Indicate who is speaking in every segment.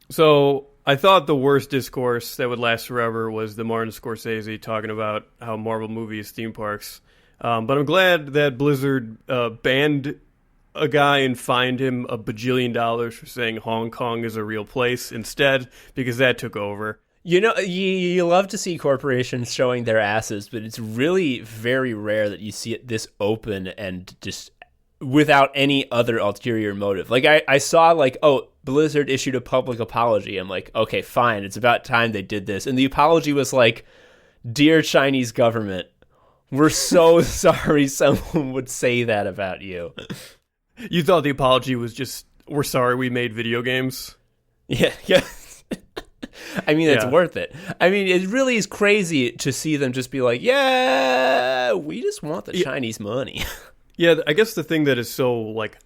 Speaker 1: So I thought the worst discourse that would last forever was the Martin Scorsese talking about how Marvel movies theme parks. But I'm glad that Blizzard banned a guy and fined him a bajillion dollars for saying Hong Kong is a real place instead, because that took over.
Speaker 2: You know, you love to see corporations showing their asses, but it's really very rare that you see it this open and just without any other ulterior motive. Like, I saw, like, oh, Blizzard issued a public apology. I'm like, okay, fine. It's about time they did this. And the apology was like, "Dear Chinese government, we're so sorry someone would say that about you."
Speaker 1: You thought the apology was just, "We're sorry we made video games"?
Speaker 2: Yeah. I mean, it's worth it. I mean, it really is crazy to see them just be like, yeah, we just want the Chinese money.
Speaker 1: Yeah, I guess the thing that is so, like,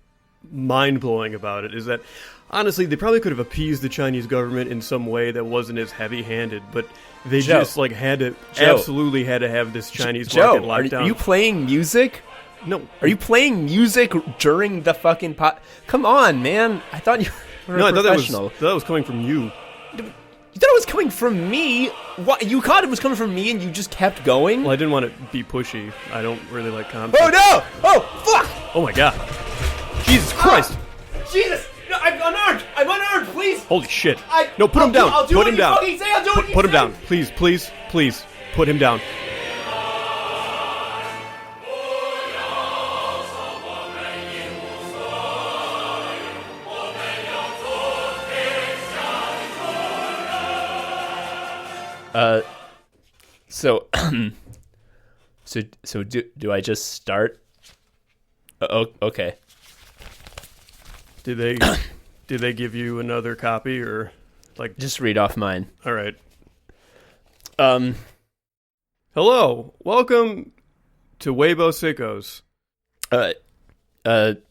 Speaker 1: mind-blowing about it is that, honestly, they probably could have appeased the Chinese government in some way that wasn't as heavy-handed, but they just, like, absolutely had to have this Chinese market locked down.
Speaker 2: Are you playing music?
Speaker 1: No.
Speaker 2: Are you playing music during the fucking Come on, man. I thought you were a professional.
Speaker 1: I thought that was coming from you.
Speaker 2: You thought it was coming from me? What? You thought it was coming from me and you just kept going?
Speaker 1: Well, I didn't want to be pushy. I don't really like conflict.
Speaker 2: Oh, no! Oh, fuck!
Speaker 1: Oh, my God. Jesus Christ.
Speaker 2: Jesus! No, I'm unarmed! I'm unarmed, please!
Speaker 1: Holy shit. No, put him down. Put him down. Put him down. Please, please, please. Put him down.
Speaker 2: So do I just start? Oh, okay.
Speaker 1: Did they give you another copy, or like
Speaker 2: just read off mine?
Speaker 1: All right. Hello, welcome to Weibo Sickos.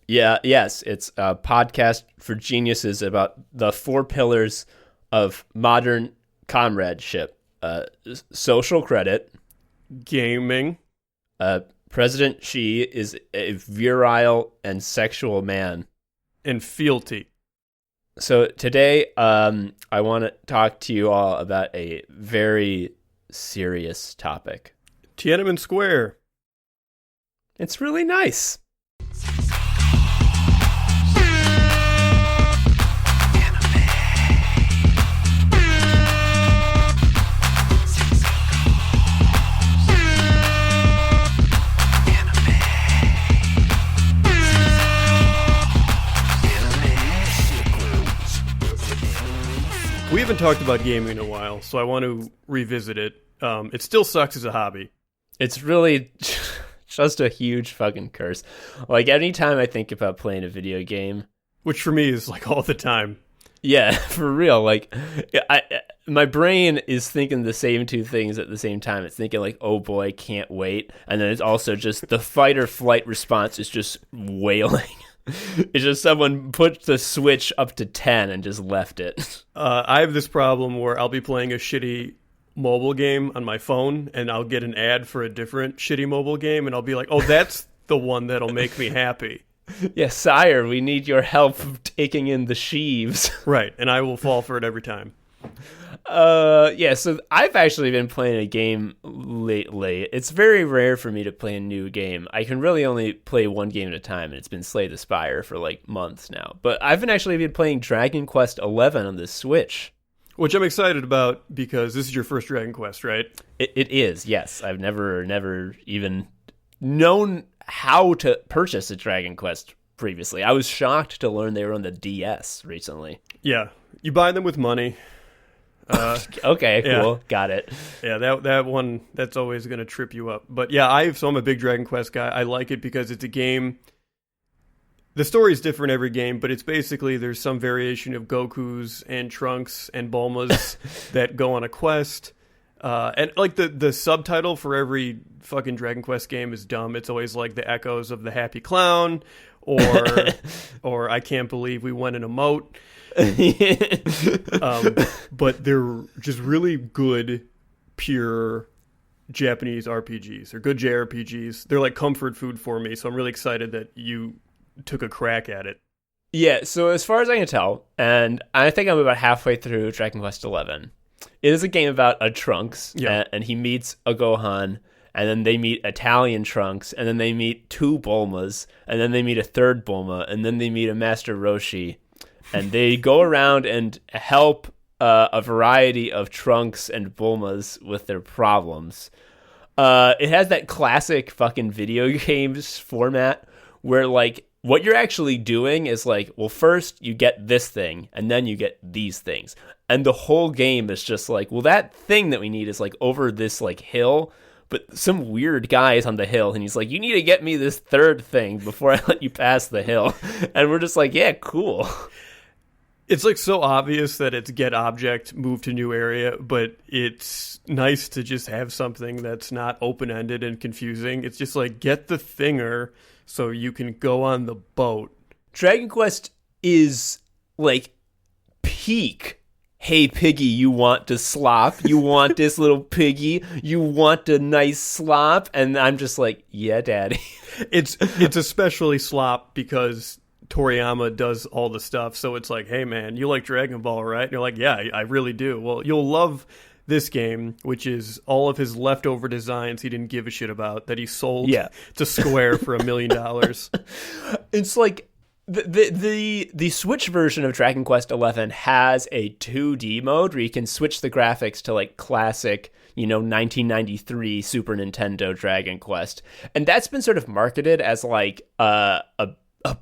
Speaker 2: Yes, it's a podcast for geniuses about the four pillars of modern comradeship. Social credit,
Speaker 1: gaming.
Speaker 2: President Xi is a virile and sexual man,
Speaker 1: and fealty.
Speaker 2: So today, I want to talk to you all about a very serious topic.
Speaker 1: Tiananmen Square.
Speaker 2: It's really nice.
Speaker 1: We haven't talked about gaming in a while, so I want to revisit it. It still sucks as a hobby.
Speaker 2: It's really just a huge fucking curse. Like, anytime I think about playing a video game,
Speaker 1: which for me is like all the time.
Speaker 2: Yeah, for real. Like, my brain is thinking the same two things at the same time. It's thinking like, oh boy, can't wait. And then it's also just the fight or flight response is just wailing. It's just someone put the switch up to 10 and just left it.
Speaker 1: I have this problem where I'll be playing a shitty mobile game on my phone, and I'll get an ad for a different shitty mobile game, and I'll be like, oh, that's the one that'll make me happy.
Speaker 2: Yeah, sire, we need your help taking in the sheaves.
Speaker 1: Right, and I will fall for it every time.
Speaker 2: Yeah, so I've actually been playing a game lately. It's very rare for me to play a new game. I can really only play one game at a time, and it's been Slay the Spire for like months now. But I've been playing Dragon Quest XI on the Switch.
Speaker 1: Which I'm excited about because this is your first Dragon Quest, right?
Speaker 2: It is, yes. I've never even known how to purchase a Dragon Quest previously. I was shocked to learn they were on the DS recently.
Speaker 1: Yeah, you buy them with money.
Speaker 2: Okay, cool. Yeah. Got it.
Speaker 1: Yeah, that one, that's always going to trip you up. But yeah, I'm a big Dragon Quest guy. I like it because it's a game. The story is different every game, but it's basically there's some variation of Gokus and Trunks and Bulmas that go on a quest. And like the subtitle for every fucking Dragon Quest game is dumb. It's always like the echoes of the Happy Clown or I can't believe we went in a moat. But they're just really good, pure Japanese RPGs. They're good JRPGs. They're like comfort food for me, so I'm really excited that you took a crack at it.
Speaker 2: Yeah, so as far as I can tell, and I think I'm about halfway through Dragon Quest XI, it is a game about a Trunks, and he meets a Gohan, and then they meet Italian Trunks, and then they meet two Bulmas, and then they meet a third Bulma, and then they meet a Master Roshi, and they go around and help a variety of Trunks and Bulmas with their problems. It has that classic fucking video games format where, like, what you're actually doing is like, well, first you get this thing, and then you get these things. And the whole game is just like, well, that thing that we need is like over this like hill, but some weird guy is on the hill, and he's like, you need to get me this third thing before I let you pass the hill. And we're just like, yeah, cool.
Speaker 1: It's like so obvious that it's get object, move to new area, but it's nice to just have something that's not open-ended and confusing. It's just like, get the thinger so you can go on the boat.
Speaker 2: Dragon Quest is like peak. Hey, piggy, you want to slop? You want this little piggy? You want a nice slop? And I'm just like, yeah, daddy.
Speaker 1: It's especially slop because Toriyama does all the stuff. So it's like, hey, man, you like Dragon Ball, right? And you're like, yeah, I really do. Well, you'll love this game, which is all of his leftover designs he didn't give a shit about that he sold to Square for $1 million.
Speaker 2: It's like the Switch version of Dragon Quest XI has a 2D mode where you can switch the graphics to like classic, 1993 Super Nintendo Dragon Quest, and that's been sort of marketed as like a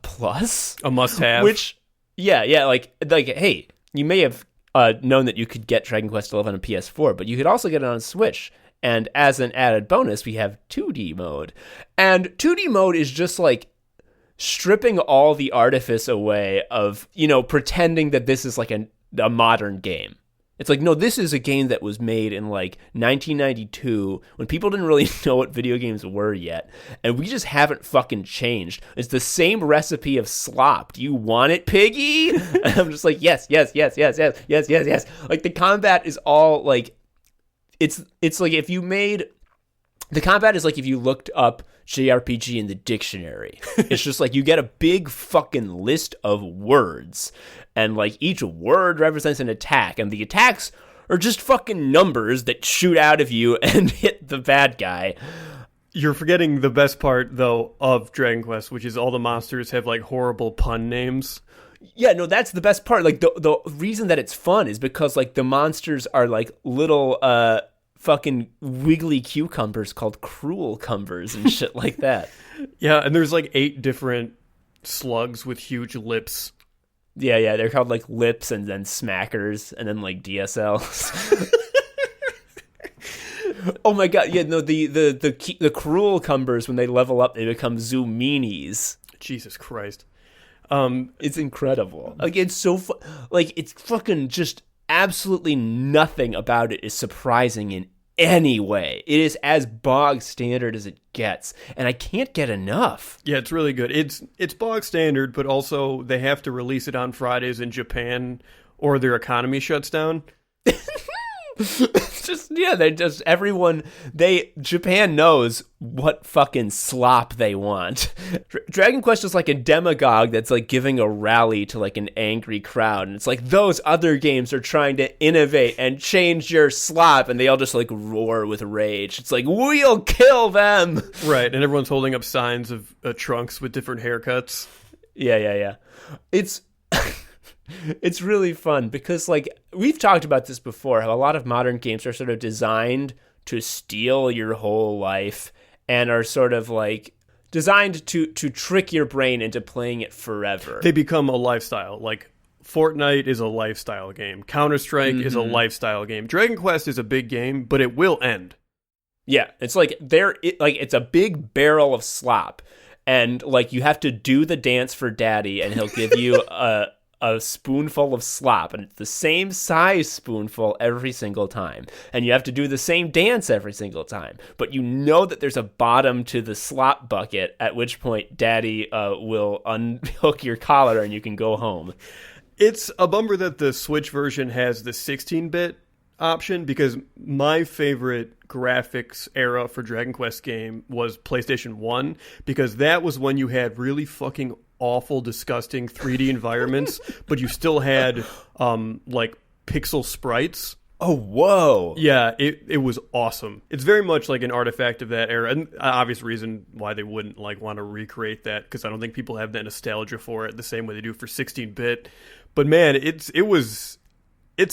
Speaker 2: plus,
Speaker 1: a must-have.
Speaker 2: Which, like hey, you may have known that you could get Dragon Quest XI on PS4, but you could also get it on Switch. And as an added bonus, we have 2D mode. And 2D mode is just like stripping all the artifice away of, pretending that this is like a modern game. It's like, no, this is a game that was made in like 1992 when people didn't really know what video games were yet. And we just haven't fucking changed. It's the same recipe of slop. Do you want it, piggy? And I'm just like, yes. Like the combat is all like, it's like if you made, the combat is like if you looked up JRPG in the dictionary. It's just like you get a big fucking list of words, and like each word represents an attack, and the attacks are just fucking numbers that shoot out of you and hit the bad guy.
Speaker 1: You're forgetting the best part, though, of Dragon Quest, which is all the monsters have like horrible pun names.
Speaker 2: Yeah, no, that's the best part. Like the reason that it's fun is because like the monsters are like little fucking wiggly cucumbers called cruel cumbers and shit like that.
Speaker 1: Yeah, and there's like 8 different slugs with huge lips.
Speaker 2: Yeah, they're called like lips and then smackers and then like DSLs. Oh my god, yeah, no, the cruel cumbers, when they level up, they become Zoominis.
Speaker 1: Jesus Christ.
Speaker 2: It's incredible. Like, it's so like, it's fucking just absolutely nothing about it is surprising in any way. It is as bog standard as it gets, and I can't get enough.
Speaker 1: Yeah, it's really good. It's bog standard, but also they have to release it on Fridays in Japan or their economy shuts down.
Speaker 2: Japan knows what fucking slop they want. Dragon Quest is like a demagogue that's like giving a rally to like an angry crowd, and it's like those other games are trying to innovate and change your slop, and they all just like roar with rage. It's like, we'll kill them.
Speaker 1: Right, and everyone's holding up signs of Trunks with different haircuts.
Speaker 2: Yeah. It's really fun because, like, we've talked about this before, how a lot of modern games are sort of designed to steal your whole life and are sort of, like, designed to trick your brain into playing it forever.
Speaker 1: They become a lifestyle. Like, Fortnite is a lifestyle game. Counter-Strike is a lifestyle game. Dragon Quest is a big game, but it will end.
Speaker 2: Yeah, it's like, it's a big barrel of slop, and, like, you have to do the dance for daddy, and he'll give you a spoonful of slop, and it's the same size spoonful every single time, and you have to do the same dance every single time, but you know that there's a bottom to the slop bucket, at which point daddy will unhook your collar and you can go home.
Speaker 1: It's a bummer that the Switch version has the 16-bit option because my favorite graphics era for Dragon Quest game was PlayStation 1 because that was when you had really fucking awful, disgusting 3D environments, but you still had like pixel sprites.
Speaker 2: Oh, whoa.
Speaker 1: Yeah, it was awesome. It's very much like an artifact of that era. And obvious reason why they wouldn't like want to recreate that because I don't think people have that nostalgia for it the same way they do for 16-bit. But man, it's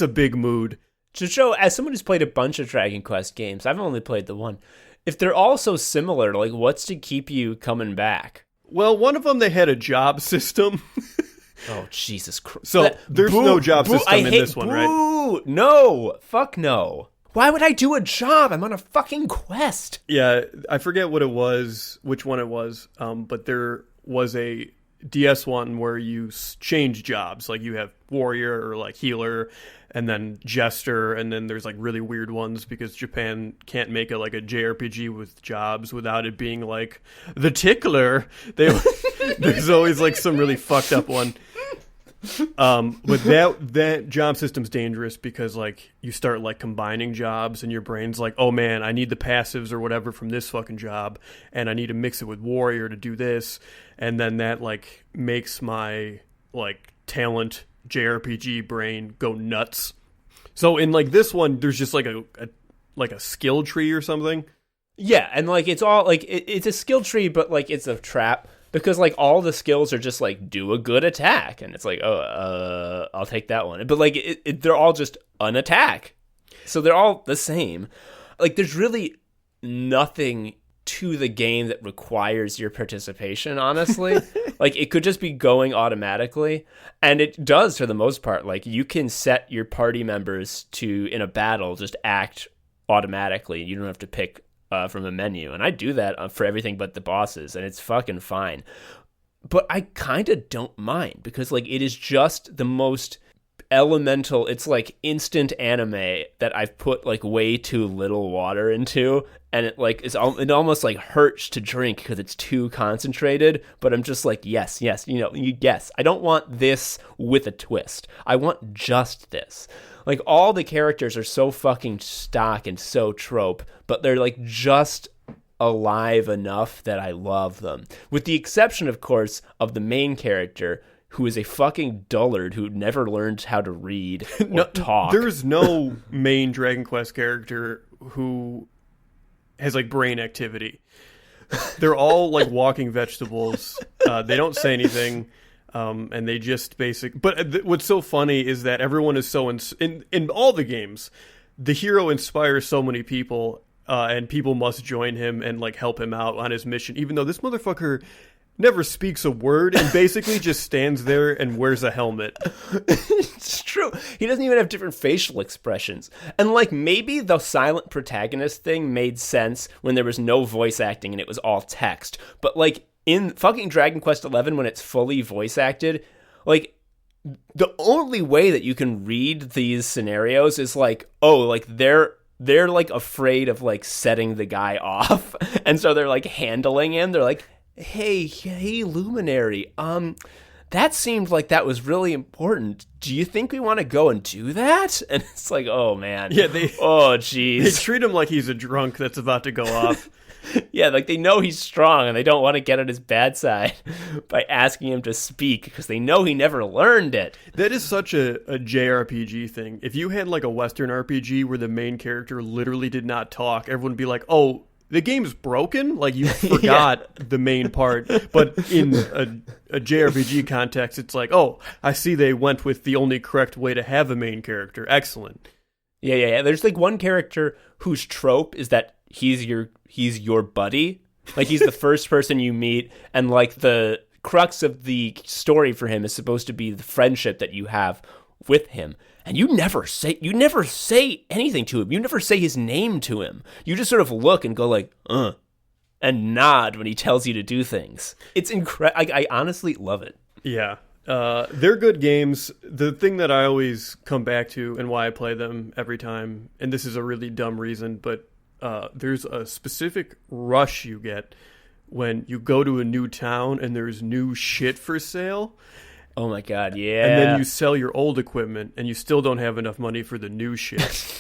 Speaker 1: a big mood.
Speaker 2: To show, as someone who's played a bunch of Dragon Quest games, I've only played the one. If they're all so similar, like what's to keep you coming back?
Speaker 1: Well, one of them, they had a job system.
Speaker 2: Oh, Jesus Christ.
Speaker 1: So there's no job system in this one, right?
Speaker 2: No. Fuck no. Why would I do a job? I'm on a fucking quest.
Speaker 1: Yeah, I forget what it was, which one it was, but there was a DS one where you change jobs. Like you have warrior or like healer and then jester, and then there's like really weird ones because Japan can't make a JRPG with jobs without it being like the tickler. There's always like some really fucked up one. But that job system's dangerous because like you start like combining jobs and your brain's like, oh man, I need the passives or whatever from this fucking job and I need to mix it with warrior to do this, and then that like makes my like talent JRPG brain go nuts. So in like this one there's just like a skill tree or something.
Speaker 2: Yeah, and like it's all like it's a skill tree, but like it's a trap. Because, like, all the skills are just, like, do a good attack. And it's like, I'll take that one. But, like, they're all just an attack. So they're all the same. Like, there's really nothing to the game that requires your participation, honestly. Like, it could just be going automatically. And it does, for the most part. Like, you can set your party members to, in a battle, just act automatically. You don't have to pick from a menu, and I do that for everything but the bosses, and it's fucking fine. But I kind of don't mind because like it is just the most elemental. It's like instant anime that I've put like way too little water into, and it like it almost like hurts to drink because it's too concentrated. But I'm just like yes, yes. I don't want this with a twist. I want just this. Like, all the characters are so fucking stock and so trope, but they're, like, just alive enough that I love them. With the exception, of course, of the main character, who is a fucking dullard who never learned how to read or talk.
Speaker 1: There's no main Dragon Quest character who has, like, brain activity. They're all, like, walking vegetables. They don't say anything. And they just but what's so funny is that everyone is so in all the games, the hero inspires so many people, and people must join him and like help him out on his mission, even though this motherfucker never speaks a word and basically just stands there and wears a helmet.
Speaker 2: It's true. He doesn't even have different facial expressions. And like maybe the silent protagonist thing made sense when there was no voice acting and it was all text. But like in fucking Dragon Quest XI, when it's fully voice acted, like the only way that you can read these scenarios is like, oh, like they're like afraid of like setting the guy off. And so they're like handling him. They're like, hey, Luminary, that seemed like that was really important. Do you think we want to go and do that? And it's like, oh man.
Speaker 1: Yeah,
Speaker 2: oh jeez.
Speaker 1: They treat him like he's a drunk that's about to go off.
Speaker 2: Yeah, like they know he's strong and they don't want to get on his bad side by asking him to speak because they know he never learned it.
Speaker 1: That is such a JRPG thing. If you had like a Western RPG where the main character literally did not talk, everyone would be like, oh, the game's broken? Like you forgot the main part. But in a JRPG context, it's like, oh, I see they went with the only correct way to have a main character. Excellent.
Speaker 2: Yeah. There's like one character whose trope is that he's your buddy. Like he's the first person you meet, and like the crux of the story for him is supposed to be the friendship that you have with him. And you never say anything to him. You never say his name to him. You just sort of look and go like, and nod when he tells you to do things. It's incredible. I honestly love it.
Speaker 1: Yeah. They're good games. The thing that I always come back to and why I play them every time, and this is a really dumb reason, but there's a specific rush you get when you go to a new town and there's new shit for sale.
Speaker 2: Oh my god, yeah.
Speaker 1: And then you sell your old equipment, and you still don't have enough money for the new shit.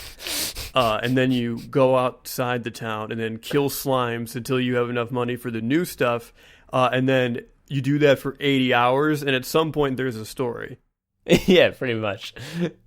Speaker 1: And then you go outside the town and then kill slimes until you have enough money for the new stuff. And then you do that for 80 hours, and at some point there's a story.
Speaker 2: Yeah, pretty much.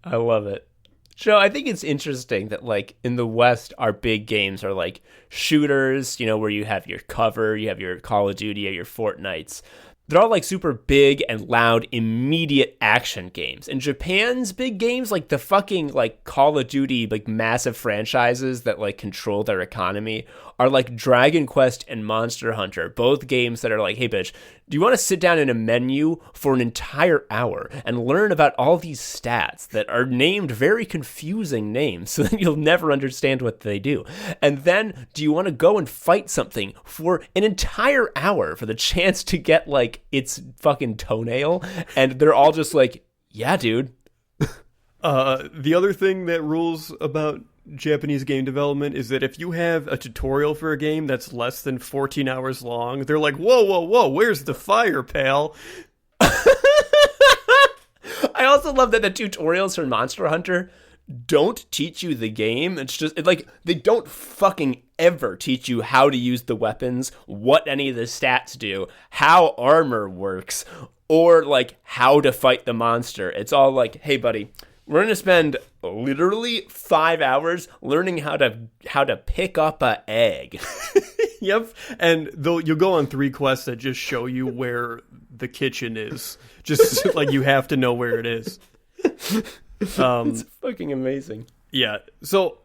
Speaker 2: I love it. So I think it's interesting that, like, in the West, our big games are like shooters, you know, where you have your cover, you have your Call of Duty, your Fortnites. They're all like super big and loud, immediate action games. And Japan's big games, like the fucking like Call of Duty, like massive franchises that like control their economy, are like Dragon Quest and Monster Hunter, both games that are like, hey bitch, do you want to sit down in a menu for an entire hour and learn about all these stats that are named very confusing names so that you'll never understand what they do? And then do you want to go and fight something for an entire hour for the chance to get like its fucking toenail? And they're all just like, yeah, dude.
Speaker 1: The other thing that rules about Japanese game development is that if you have a tutorial for a game that's less than 14 hours long, they're like, whoa, where's the fire, pal?
Speaker 2: I also love that the tutorials for Monster Hunter don't teach you the game. It's just like they don't fucking ever teach you how to use the weapons, what any of the stats do, how armor works, or like how to fight the monster. It's all like, hey buddy, we're going to spend literally 5 hours learning how to pick up an egg.
Speaker 1: Yep. And though you'll go on 3 quests that just show you where the kitchen is. Just like you have to know where it is.
Speaker 2: It's fucking amazing.
Speaker 1: Yeah. So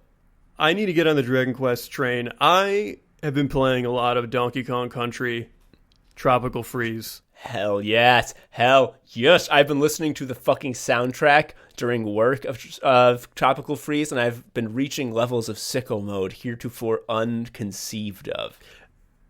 Speaker 1: I need to get on the Dragon Quest train. I have been playing a lot of Donkey Kong Country, Tropical Freeze.
Speaker 2: Hell yes. Hell yes. I've been listening to the fucking soundtrack during work of Tropical Freeze, and I've been reaching levels of sicko mode heretofore unconceived of.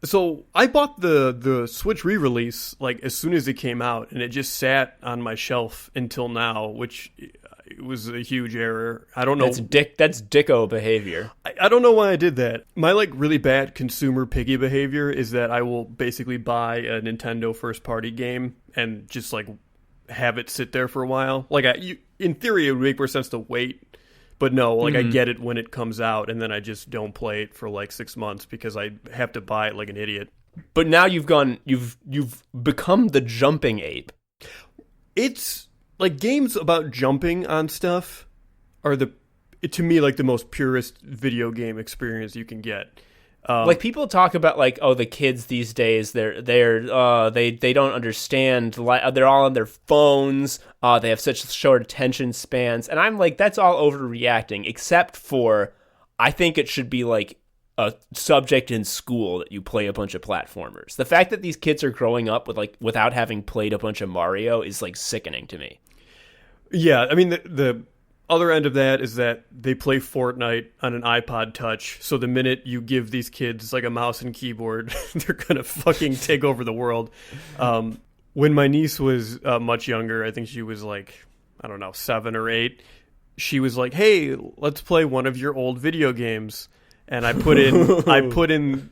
Speaker 1: So I bought the Switch re-release like as soon as it came out, and it just sat on my shelf until now, which it was a huge error. I don't know.
Speaker 2: That's dicko behavior.
Speaker 1: I don't know why I did that. My like really bad consumer piggy behavior is that I will basically buy a Nintendo first party game and just like have it sit there for a while. Like in theory, it would make more sense to wait. But no, like I get it when it comes out, and then I just don't play it for like 6 months because I have to buy it like an idiot.
Speaker 2: But now you've become the jumping ape.
Speaker 1: It's like games about jumping on stuff are to me like the most purest video game experience you can get.
Speaker 2: Like people talk about like, oh, the kids these days they don't understand. They're all on their phones. They have such short attention spans, and I'm like, that's all overreacting. Except for, I think it should be like a subject in school that you play a bunch of platformers. The fact that these kids are growing up without having played a bunch of Mario is like sickening to me.
Speaker 1: Yeah, I mean the other end of that is that they play Fortnite on an iPod Touch, so the minute you give these kids like a mouse and keyboard, they're gonna fucking take over the world. When my niece was much younger, I think she was like, I don't know, 7 or 8, she was like, hey, let's play one of your old video games. And I put in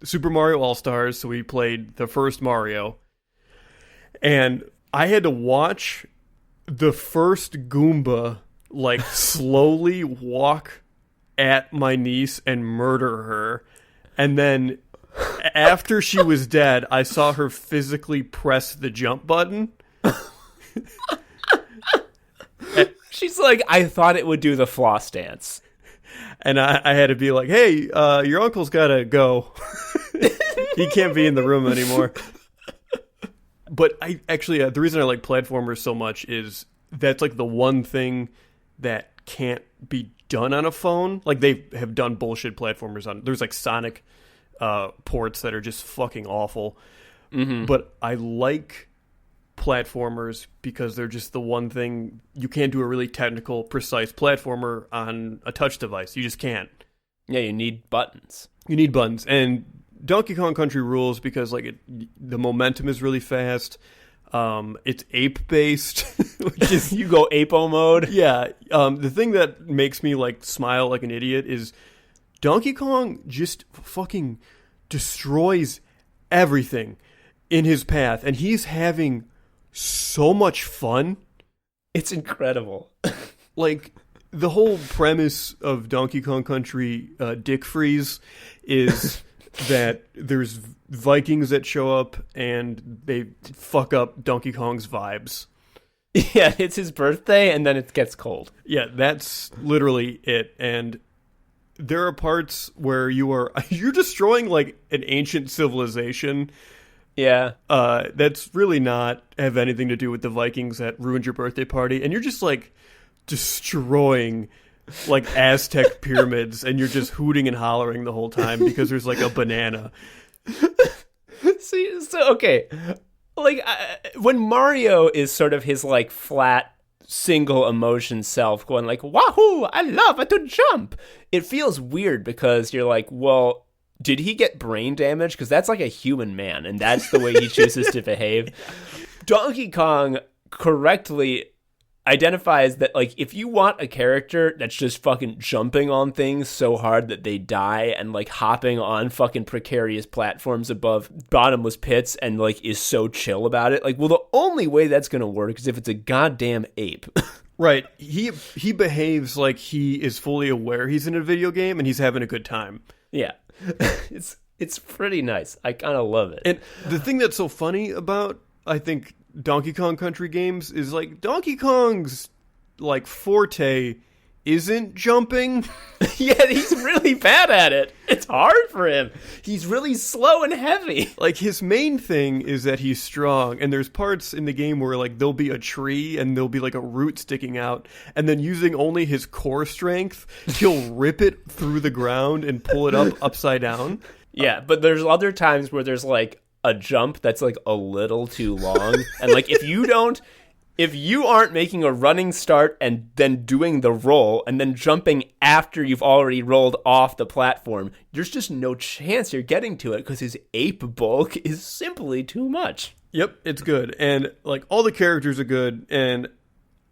Speaker 1: Super Mario All-Stars, so we played the first Mario. And I had to watch the first Goomba like slowly walk at my niece and murder her, and then after she was dead, I saw her physically press the jump button.
Speaker 2: She's like, I thought it would do the floss dance,
Speaker 1: and I had to be like, hey, your uncle's gotta go. He can't be in the room anymore. But I actually the reason I like platformers so much is that's like the one thing that can't be done on a phone. Like they have done bullshit platformers on. There's like Sonic ports that are just fucking awful. Mm-hmm. But I like platformers because they're just the one thing you can't do a really technical, precise platformer on a touch device. You just can't.
Speaker 2: Yeah, you need buttons.
Speaker 1: You need buttons, and Donkey Kong Country rules because like the momentum is really fast. It's ape based, which is
Speaker 2: you go apo mode.
Speaker 1: Yeah. The thing that makes me like smile like an idiot is Donkey Kong just fucking destroys everything in his path, and he's having so much fun.
Speaker 2: It's incredible.
Speaker 1: Like, the whole premise of Donkey Kong Country Dick Freeze is that there's Vikings that show up and they fuck up Donkey Kong's vibes.
Speaker 2: Yeah, it's his birthday and then it gets cold.
Speaker 1: Yeah, that's literally it. And there are parts where you're destroying like an ancient civilization.
Speaker 2: Yeah.
Speaker 1: That's really not have anything to do with the Vikings that ruined your birthday party. And you're just like destroying like Aztec pyramids and you're just hooting and hollering the whole time because there's like a banana.
Speaker 2: See, so okay. Like when Mario is sort of his like flat single emotion self going like, wahoo, I love to jump. It feels weird because you're like, well, did he get brain damage? Because that's like a human man, and that's the way he chooses to behave. Donkey Kong correctly identifies that, like, if you want a character that's just fucking jumping on things so hard that they die and, like, hopping on fucking precarious platforms above bottomless pits and, like, is so chill about it, like, well, the only way that's gonna work is if it's a goddamn ape.
Speaker 1: Right. He behaves like he is fully aware he's in a video game and he's having a good time.
Speaker 2: Yeah. It's pretty nice. I kind of love it.
Speaker 1: And the thing that's so funny about, I think, Donkey Kong Country games is like Donkey Kong's like forte isn't jumping.
Speaker 2: Yeah, he's really bad at it. It's hard for him. He's really slow and heavy.
Speaker 1: Like his main thing is that he's strong, and there's parts in the game where like there'll be a tree and there'll be like a root sticking out, and then using only his core strength, he'll rip it through the ground and pull it up upside down.
Speaker 2: Yeah, but there's other times where there's like a jump that's like a little too long, and like if you aren't making a running start and then doing the roll and then jumping after you've already rolled off the platform, there's just no chance you're getting to it because his ape bulk is simply too much.
Speaker 1: Yep, it's good. And like all the characters are good, and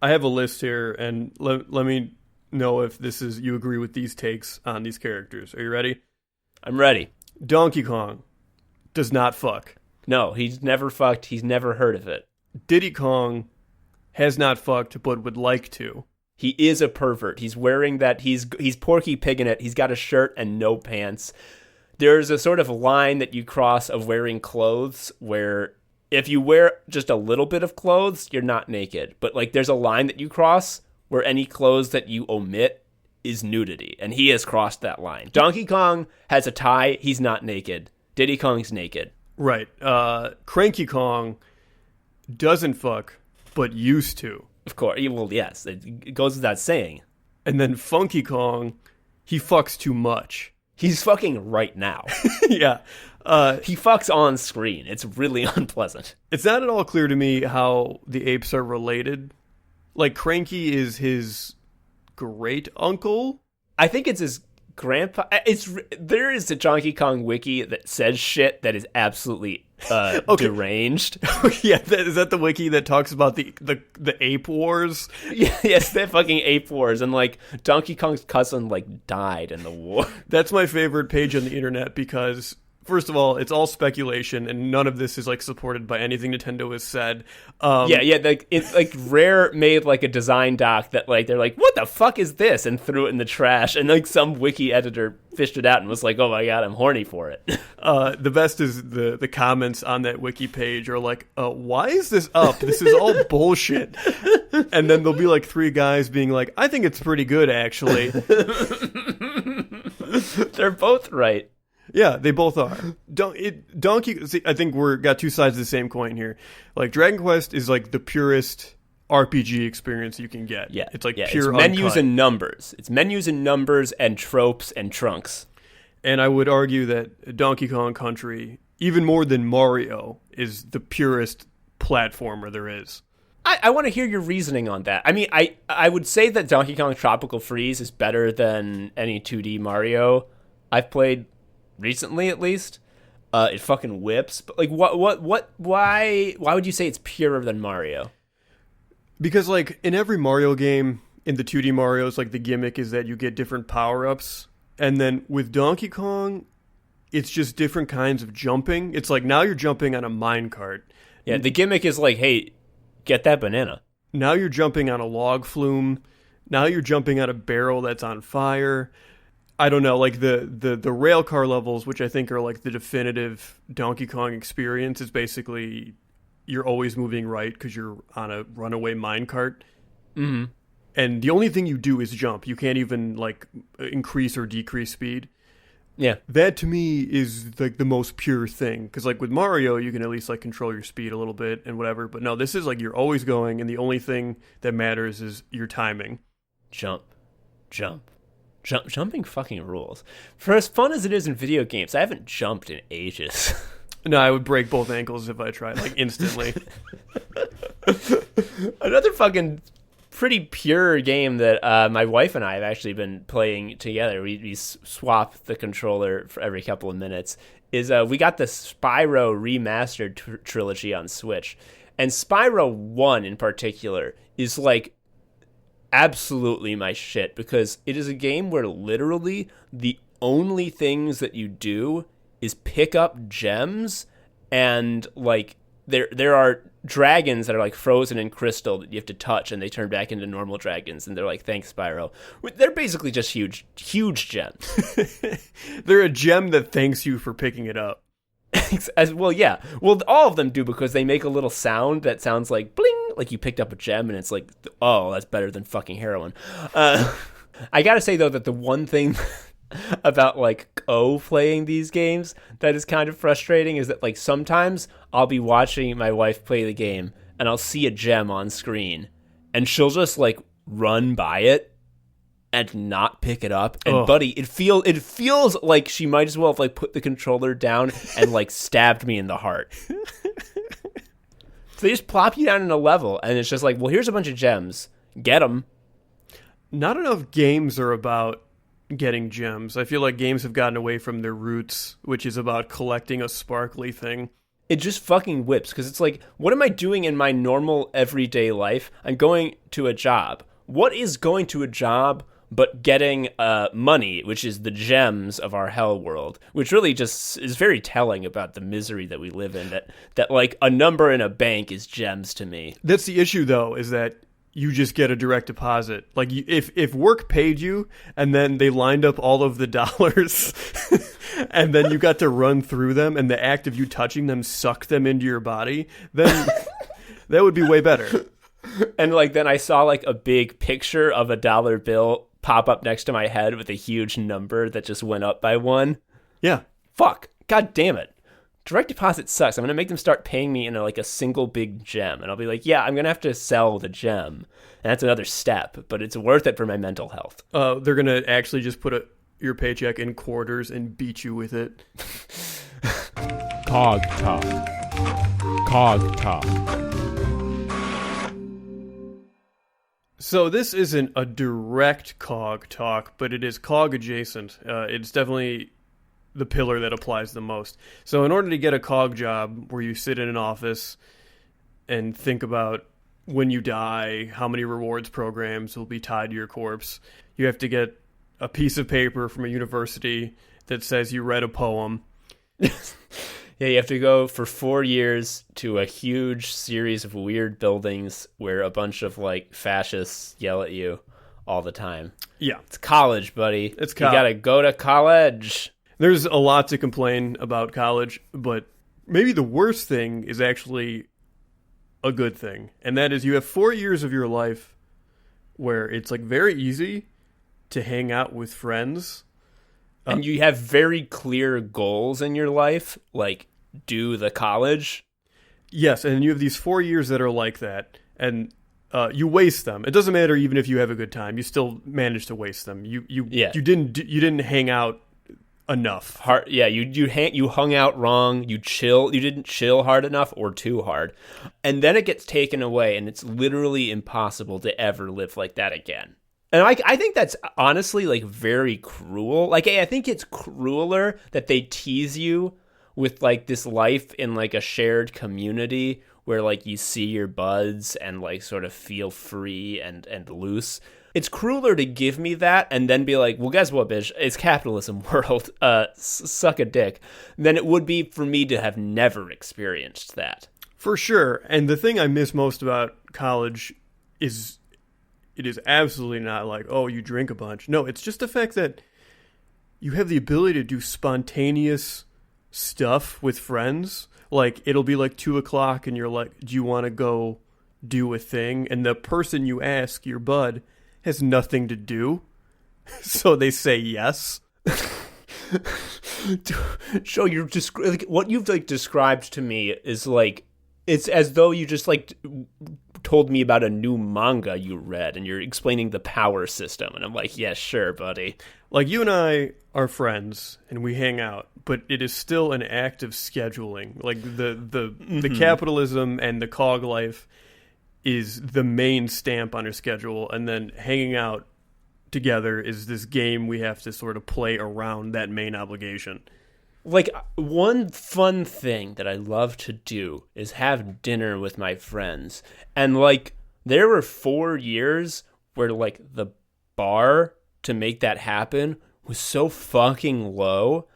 Speaker 1: I have a list here, and let me know if you agree with these takes on these characters. Are you ready?
Speaker 2: I'm ready.
Speaker 1: Donkey Kong does not fuck.
Speaker 2: No, he's never fucked. He's never heard of it.
Speaker 1: Diddy Kong has not fucked, but would like to.
Speaker 2: He is a pervert. He's wearing that. He's Porky Pigging it. He's got a shirt and no pants. There's a sort of line that you cross of wearing clothes where if you wear just a little bit of clothes, you're not naked. But like there's a line that you cross where any clothes that you omit is nudity. And he has crossed that line. Donkey Kong has a tie. He's not naked. Diddy Kong's naked.
Speaker 1: Right. Cranky Kong doesn't fuck, but used to.
Speaker 2: Of course. Well, yes. It goes without saying.
Speaker 1: And then Funky Kong, he fucks too much.
Speaker 2: He's fucking right now.
Speaker 1: Yeah.
Speaker 2: He fucks on screen. It's really unpleasant.
Speaker 1: It's not at all clear to me how the apes are related. Like, Cranky is his great uncle?
Speaker 2: I think it's his grandpa. There is a Donkey Kong wiki that says shit that is absolutely deranged.
Speaker 1: Yeah, is that the wiki that talks about the ape wars?
Speaker 2: Yeah, yes, the fucking ape wars, and like Donkey Kong's cousin like died in the war.
Speaker 1: That's my favorite page on the internet because, first of all, it's all speculation, and none of this is like supported by anything Nintendo has said.
Speaker 2: Like Rare made like a design doc that like they're like, what the fuck is this, and threw it in the trash, and like some wiki editor fished it out and was like, oh my god, I'm horny for it.
Speaker 1: The best is the comments on that wiki page are like, why is this up? This is all bullshit. And then there'll be like three guys being like, I think it's pretty good actually.
Speaker 2: They're both right.
Speaker 1: Yeah, they both are. I think we're got two sides of the same coin here. Like Dragon Quest is like the purest RPG experience you can get.
Speaker 2: Yeah,
Speaker 1: it's like
Speaker 2: it's
Speaker 1: pure
Speaker 2: menus
Speaker 1: uncut.
Speaker 2: and numbers. It's menus and numbers and tropes and trunks.
Speaker 1: And I would argue that Donkey Kong Country, even more than Mario, is the purest platformer there is.
Speaker 2: I want to hear your reasoning on that. I mean, I would say that Donkey Kong Tropical Freeze is better than any 2D Mario I've played recently, at least. It fucking whips. But like, why would you say it's purer than Mario?
Speaker 1: Because like in every Mario game, in the 2D Marios, like the gimmick is that you get different power-ups. And then with Donkey Kong, it's just different kinds of jumping. It's like now you're jumping on a minecart.
Speaker 2: Yeah, the gimmick is like, hey, get that banana.
Speaker 1: Now you're jumping on a log flume. Now you're jumping on a barrel that's on fire. I don't know, like the rail car levels, which I think are like the definitive Donkey Kong experience, is basically you're always moving right because you're on a runaway minecart.
Speaker 2: Mm-hmm.
Speaker 1: And the only thing you do is jump. You can't even like increase or decrease speed.
Speaker 2: Yeah.
Speaker 1: That to me is like the most pure thing. Because like with Mario, you can at least like control your speed a little bit and whatever. But no, this is like you're always going, and the only thing that matters is your timing.
Speaker 2: Jump. Jumping fucking rules. For as fun as it is in video games, I haven't jumped in ages.
Speaker 1: No, I would break both ankles if I tried, like instantly.
Speaker 2: Another fucking pretty pure game that my wife and I have actually been playing together. We swap the controller for every couple of minutes. Is we got the Spyro remastered trilogy on Switch, and Spyro 1 in particular is like absolutely my shit, because it is a game where literally the only things that you do is pick up gems, and like there are dragons that are like frozen in crystal that you have to touch, and they turn back into normal dragons, and they're like, thanks, Spyro. They're basically just huge gems.
Speaker 1: They're a gem that thanks you for picking it up.
Speaker 2: Well, yeah. Well, all of them do, because they make a little sound that sounds like bling, like you picked up a gem, and it's like, oh, that's better than fucking heroin. I gotta say, though, that the one thing about like playing these games that is kind of frustrating is that like sometimes I'll be watching my wife play the game and I'll see a gem on screen and she'll just like run by it and not pick it up, and buddy, it feels like she might as well have like put the controller down and like stabbed me in the heart. So they just plop you down in a level, and it's just like, well, here's a bunch of gems, get them.
Speaker 1: Not enough games are about getting gems. I feel like games have gotten away from their roots, which is about collecting a sparkly thing.
Speaker 2: It just fucking whips, because it's like, what am I doing in my normal everyday life? I'm going to a job. What is going to a job but getting money, which is the gems of our hell world, which really just is very telling about the misery that we live in, that like a number in a bank is gems to me.
Speaker 1: That's the issue, though, is that you just get a direct deposit. Like, if work paid you and then they lined up all of the dollars and then you got to run through them, and the act of you touching them sucked them into your body, then that would be way better.
Speaker 2: And like then I saw like a big picture of a dollar bill pop up next to my head with a huge number that just went up by one.
Speaker 1: Yeah.
Speaker 2: Fuck. God damn it. Direct deposit sucks. I'm going to make them start paying me in like a single big gem. And I'll be like, yeah, I'm going to have to sell the gem. And that's another step, but it's worth it for my mental health.
Speaker 1: They're going to actually just put your paycheck in quarters and beat you with it.
Speaker 2: Cog Talk. Cog Talk.
Speaker 1: So this isn't a direct cog talk, but it is cog adjacent. It's definitely the pillar that applies the most. So in order to get a cog job where you sit in an office and think about when you die, how many rewards programs will be tied to your corpse, you have to get a piece of paper from a university that says you read a poem.
Speaker 2: Yeah, you have to go for 4 years to a huge series of weird buildings where a bunch of like fascists yell at you all the time.
Speaker 1: Yeah.
Speaker 2: It's college, buddy.
Speaker 1: It's
Speaker 2: college. You gotta go to college.
Speaker 1: There's a lot to complain about college, but maybe the worst thing is actually a good thing. And that is you have 4 years of your life where it's like very easy to hang out with friends.
Speaker 2: And you have very clear goals in your life, like do the college.
Speaker 1: Yes, and you have these 4 years that are like that, and you waste them. It doesn't matter even if you have a good time; you still manage to waste them. You didn't hang out enough.
Speaker 2: You hung out wrong. You didn't chill hard enough or too hard, and then it gets taken away, and it's literally impossible to ever live like that again. And I think that's honestly like very cruel. Like I think it's crueler that they tease you with like this life in like a shared community where like you see your buds and like sort of feel free and loose. It's crueler to give me that and then be like, well, guess what, bitch? It's capitalism world. Suck a dick. Than it would be for me to have never experienced that.
Speaker 1: For sure. And the thing I miss most about college is it is absolutely not like, oh, you drink a bunch. No, it's just the fact that you have the ability to do spontaneous stuff with friends. Like, it'll be like 2 o'clock and you're like, do you want to go do a thing? And the person you ask, your bud, has nothing to do. So they say yes.
Speaker 2: So you're just like, what you've like described to me is like, it's as though you just like told me about a new manga you read and you're explaining the power system. And I'm like, yeah, sure, buddy.
Speaker 1: Like, you and I are friends and we hang out, but it is still an act of scheduling. Like, the capitalism and the cog life is the main stamp on our schedule. And then hanging out together is this game we have to sort of play around that main obligation.
Speaker 2: Like, one fun thing that I love to do is have dinner with my friends. And, like, there were 4 years where, like, the bar to make that happen was so fucking low.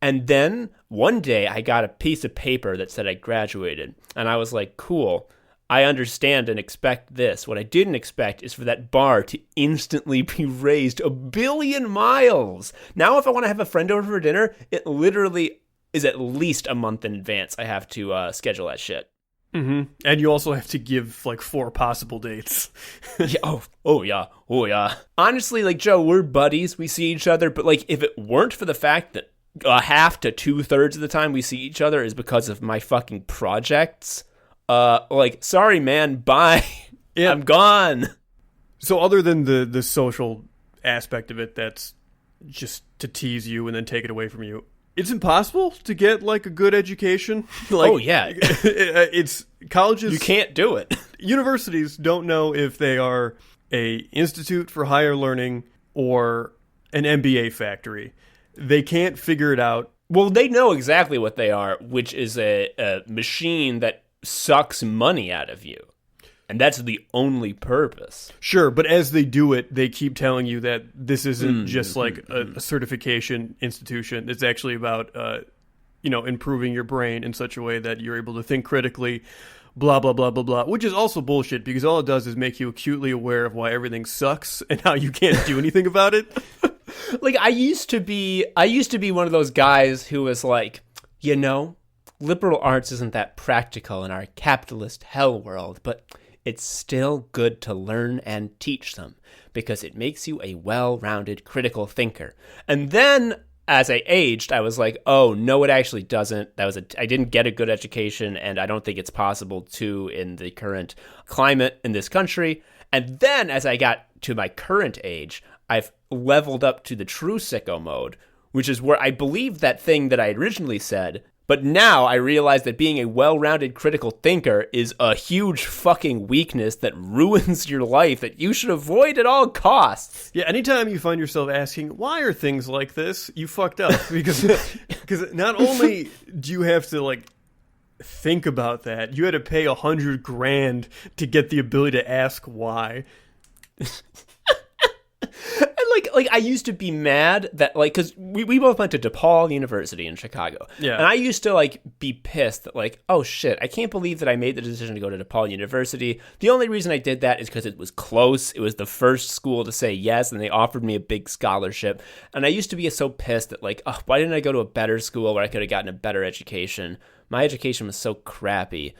Speaker 2: And then one day I got a piece of paper that said I graduated. And I was like, cool, I understand and expect this. What I didn't expect is for that bar to instantly be raised 1 billion miles. Now, if I want to have a friend over for dinner, it literally is at least a month in advance. I have to schedule that shit.
Speaker 1: Mm-hmm. And you also have to give like 4 possible dates.
Speaker 2: Yeah. Oh yeah. Honestly, like, Joe, we're buddies. We see each other. But like, if it weren't for the fact that half to 2/3 of the time we see each other is because of my fucking projects, like, sorry, man, bye. Yeah. I'm gone.
Speaker 1: So other than the social aspect of it, that's just to tease you and then take it away from you, it's impossible to get like a good education. Like,
Speaker 2: oh yeah.
Speaker 1: It's colleges.
Speaker 2: You can't do it.
Speaker 1: Universities don't know if they are a institute for higher learning or an MBA factory. They can't figure it out.
Speaker 2: Well, they know exactly what they are, which is a machine that sucks money out of you. And that's the only purpose.
Speaker 1: Sure, but as they do it, they keep telling you that this isn't just like a certification institution. It's actually about, improving your brain in such a way that you're able to think critically, blah, blah, blah, blah, blah, which is also bullshit because all it does is make you acutely aware of why everything sucks and how you can't do anything about it.
Speaker 2: Like, I used to be one of those guys who was like, liberal arts isn't that practical in our capitalist hell world, but it's still good to learn and teach them because it makes you a well-rounded critical thinker. And then as I aged, I was like, oh, no, it actually doesn't. I didn't get a good education, and I don't think it's possible to in the current climate in this country. And then as I got to my current age, I've leveled up to the true sicko mode, which is where I believe that thing that I originally said. But now I realize that being a well-rounded critical thinker is a huge fucking weakness that ruins your life that you should avoid at all costs.
Speaker 1: Yeah, anytime you find yourself asking, why are things like this, you fucked up. Because not only do you have to, like, think about that, you had to pay $100,000 to get the ability to ask why.
Speaker 2: Like I used to be mad that, like, because we both went to DePaul University in Chicago.
Speaker 1: Yeah.
Speaker 2: And I used to, like, be pissed that, like, oh, shit, I can't believe that I made the decision to go to DePaul University. The only reason I did that is because it was close. It was the first school to say yes, and they offered me a big scholarship. And I used to be so pissed that, like, oh, why didn't I go to a better school where I could have gotten a better education? My education was so crappy.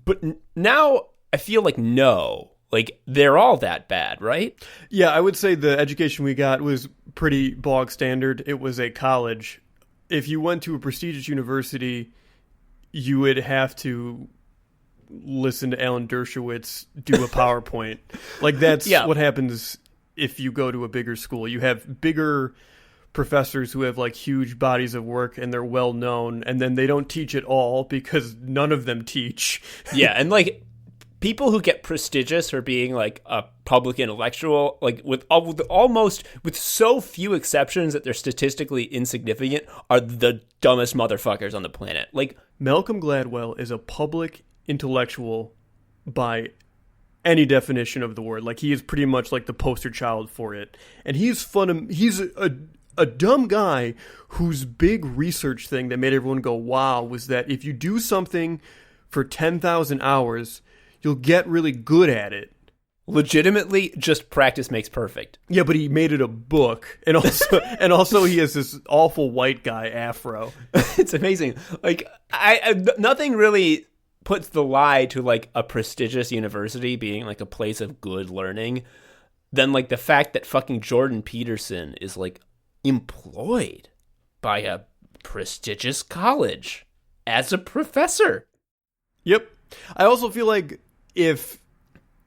Speaker 2: But now I feel like, no. Like, they're all that bad, right?
Speaker 1: Yeah, I would say the education we got was pretty bog standard. It was a college. If you went to a prestigious university, you would have to listen to Alan Dershowitz do a PowerPoint. Like, that's what happens if you go to a bigger school. You have bigger professors who have, like, huge bodies of work and they're well known, and then they don't teach at all because none of them teach.
Speaker 2: Yeah, and, like, people who get prestigious for being, like, a public intellectual, like, with so few exceptions that they're statistically insignificant, are the dumbest motherfuckers on the planet. Like,
Speaker 1: Malcolm Gladwell is a public intellectual by any definition of the word. Like, he is pretty much like the poster child for it. And he's a dumb guy whose big research thing that made everyone go, wow, was that if you do something for 10,000 hours, you'll get really good at it.
Speaker 2: Legitimately, just practice makes perfect.
Speaker 1: Yeah, but he made it a book, and also he has this awful white guy afro.
Speaker 2: It's amazing. Like I nothing really puts the lie to like a prestigious university being like a place of good learning than like the fact that fucking Jordan Peterson is like employed by a prestigious college as a professor.
Speaker 1: Yep. I also feel like if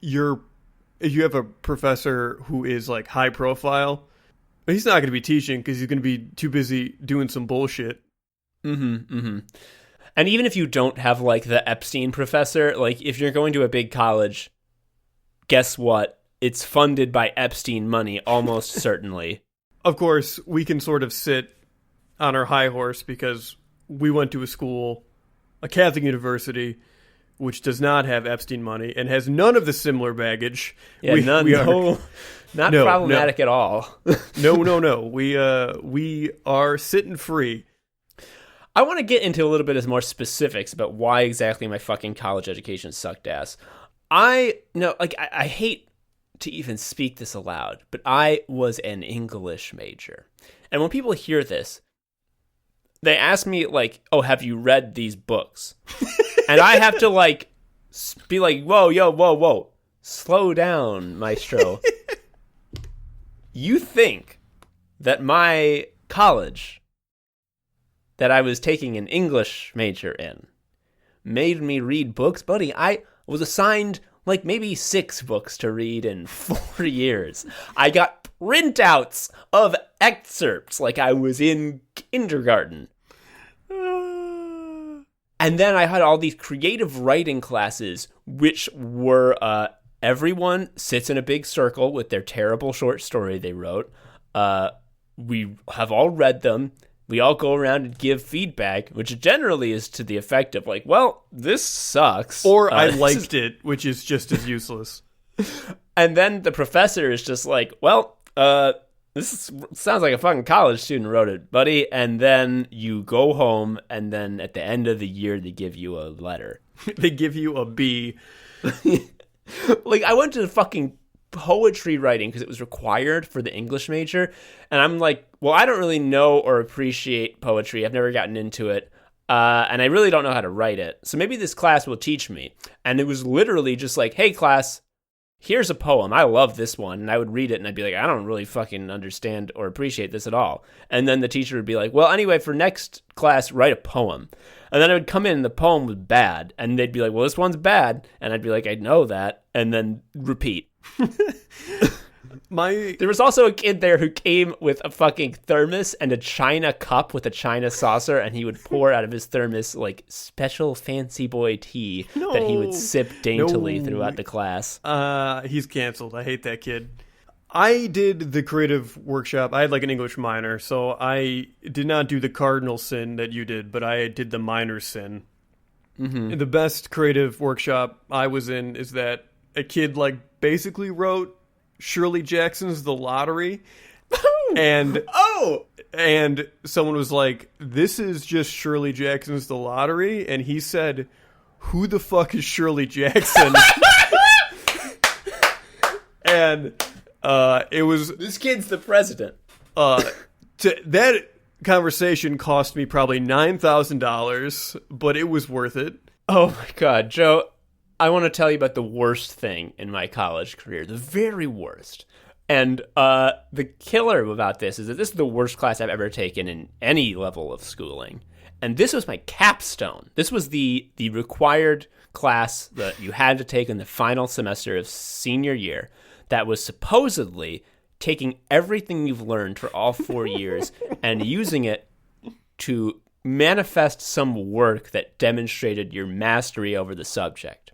Speaker 1: you have a professor who is like high profile, he's not going to be teaching because he's going to be too busy doing some bullshit.
Speaker 2: And even if you don't have like the Epstein professor, like if you're going to a big college, guess what? It's funded by Epstein money, almost certainly.
Speaker 1: Of course, we can sort of sit on our high horse because we went to a Catholic university, which does not have Epstein money and has none of the similar baggage.
Speaker 2: Yeah, not problematic at all.
Speaker 1: No. We are sitting free.
Speaker 2: I want to get into a little bit of more specifics about why exactly my fucking college education sucked ass. I hate to even speak this aloud, but I was an English major. And when people hear this, they ask me like, "Oh, have you read these books?" And I have to like be like, whoa, slow down, maestro. You think that my college that I was taking an English major in made me read books? Buddy, I was assigned like maybe 6 books to read in 4 years. I got printouts of excerpts like I was in kindergarten. And then I had all these creative writing classes, which were everyone sits in a big circle with their terrible short story they wrote. We have all read them. We all go around and give feedback, which generally is to the effect of like, well, this sucks.
Speaker 1: Or I liked it, which is just as useless.
Speaker 2: And then the professor is just like, well, sounds like a fucking college student wrote it, buddy. And then you go home, and then at the end of the year, they give you a letter.
Speaker 1: They give you a B.
Speaker 2: Like, I went to the fucking poetry writing because it was required for the English major. And I'm like, well, I don't really know or appreciate poetry. I've never gotten into it. And I really don't know how to write it. So maybe this class will teach me. And it was literally just like, hey, class, here's a poem. I love this one. And I would read it and I'd be like, I don't really fucking understand or appreciate this at all. And then the teacher would be like, well, anyway, for next class, write a poem. And then I would come in and the poem was bad. And they'd be like, well, this one's bad. And I'd be like, I know that. And then repeat. There was also a kid there who came with a fucking thermos and a china cup with a china saucer, and he would pour out of his thermos like special fancy boy tea that he would sip daintily throughout the class.
Speaker 1: He's canceled. I hate that kid. I did the creative workshop. I had like an English minor, so I did not do the cardinal sin that you did, but I did the minor sin. Mm-hmm. The best creative workshop I was in is that a kid like basically wrote Shirley Jackson's The Lottery. And someone was like, this is just Shirley Jackson's The Lottery. And he said, who the fuck is Shirley Jackson? And it was...
Speaker 2: This kid's the president.
Speaker 1: That conversation cost me probably $9,000, but it was worth it.
Speaker 2: Oh my God, Joe. I want to tell you about the worst thing in my college career, the very worst. And the killer about this is that this is the worst class I've ever taken in any level of schooling. And this was my capstone. This was the required class that you had to take in the final semester of senior year that was supposedly taking everything you've learned for all 4 years and using it to manifest some work that demonstrated your mastery over the subject.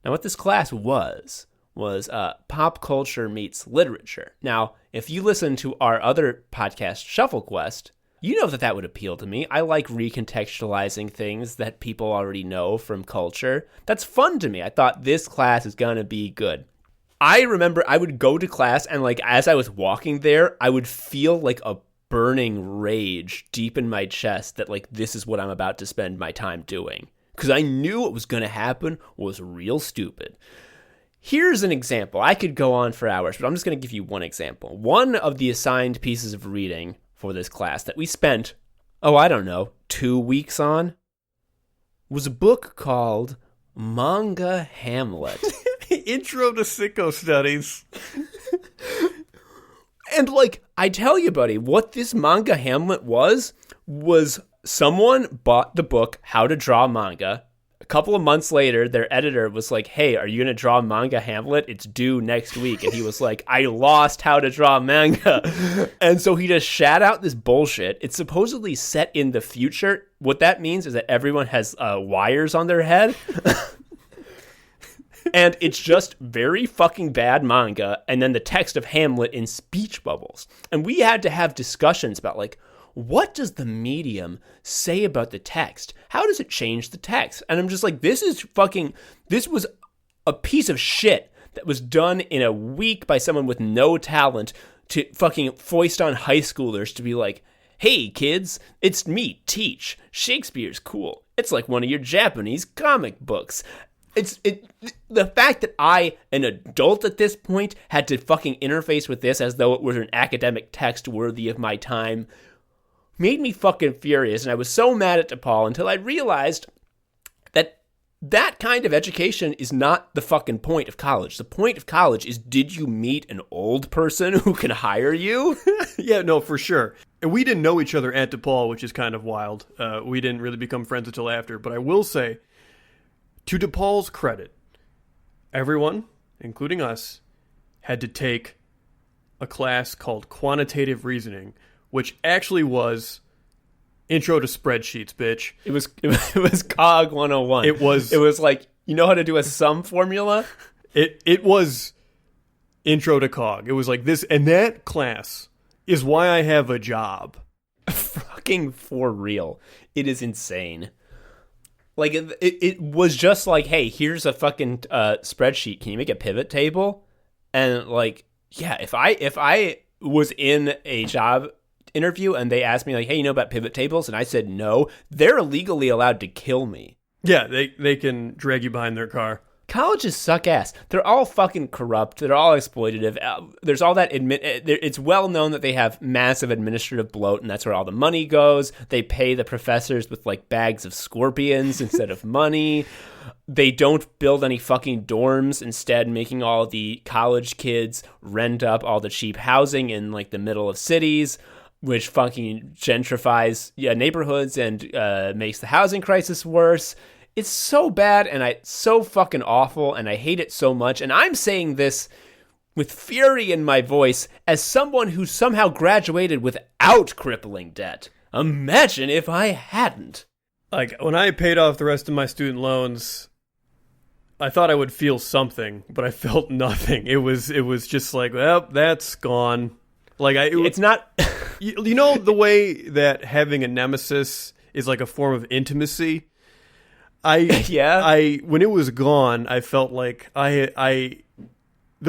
Speaker 2: Now, what this class was pop culture meets literature. Now, if you listen to our other podcast, Shuffle Quest, you know that would appeal to me. I like recontextualizing things that people already know from culture. That's fun to me. I thought this class is going to be good. I remember I would go to class and like as I was walking there, I would feel like a burning rage deep in my chest that like this is what I'm about to spend my time doing. because I knew what was going to happen was real stupid. Here's an example. I could go on for hours, but I'm just going to give you one example. One of the assigned pieces of reading for this class that we spent, 2 weeks on, was a book called Manga Hamlet.
Speaker 1: Intro to Sicko Studies.
Speaker 2: And, like, I tell you, buddy, what this Manga Hamlet was someone bought the book How to Draw Manga. A couple of months later, their editor was like, hey, are you going to draw Manga Hamlet? It's due next week. And he was like, I lost How to Draw Manga. And so he just shat out this bullshit. It's supposedly set in the future. What that means is that everyone has wires on their head. And it's just very fucking bad manga, and then the text of Hamlet in speech bubbles. And we had to have discussions about, like, what does the medium say about the text? How does it change the text? And I'm just like, this was a piece of shit that was done in a week by someone with no talent to fucking foist on high schoolers to be like, hey, kids, it's me, Teach. Shakespeare's cool. It's like one of your Japanese comic books. The fact that I, an adult at this point, had to fucking interface with this as though it was an academic text worthy of my time made me fucking furious. And I was so mad at DePaul until I realized that kind of education is not the fucking point of college. The point of college is, did you meet an old person who can hire you?
Speaker 1: Yeah, no, for sure. And we didn't know each other at DePaul, which is kind of wild. We didn't really become friends until after. But I will say, to DePaul's credit, everyone, including us, had to take a class called quantitative reasoning, which actually was intro to spreadsheets, bitch.
Speaker 2: It was COG 101. It was like, you know how to do a sum formula?
Speaker 1: It was intro to COG. It was like this, and that class is why I have a job.
Speaker 2: Fucking for real. It is insane. Like, it was just like, hey, here's a fucking spreadsheet. Can you make a pivot table? And, like, yeah, if I was in a job interview and they asked me, like, hey, you know about pivot tables? And I said no, they're legally allowed to kill me.
Speaker 1: Yeah, they can drag you behind their car.
Speaker 2: Colleges suck ass. They're all fucking corrupt. They're all exploitative. There's all that it's well known that they have massive administrative bloat, and that's where all the money goes. They pay the professors with, like, bags of scorpions instead of money. They don't build any fucking dorms, instead making all the college kids rent up all the cheap housing in, like, the middle of cities, which fucking gentrifies neighborhoods and makes the housing crisis worse. It's so bad, and it's so fucking awful, and I hate it so much. And I'm saying this with fury in my voice as someone who somehow graduated without crippling debt. Imagine if I hadn't.
Speaker 1: Like, when I paid off the rest of my student loans, I thought I would feel something, but I felt nothing. It was just like, well, that's gone. Like,
Speaker 2: it's not.
Speaker 1: You know the way that having a nemesis is like a form of intimacy? When it was gone, I felt like the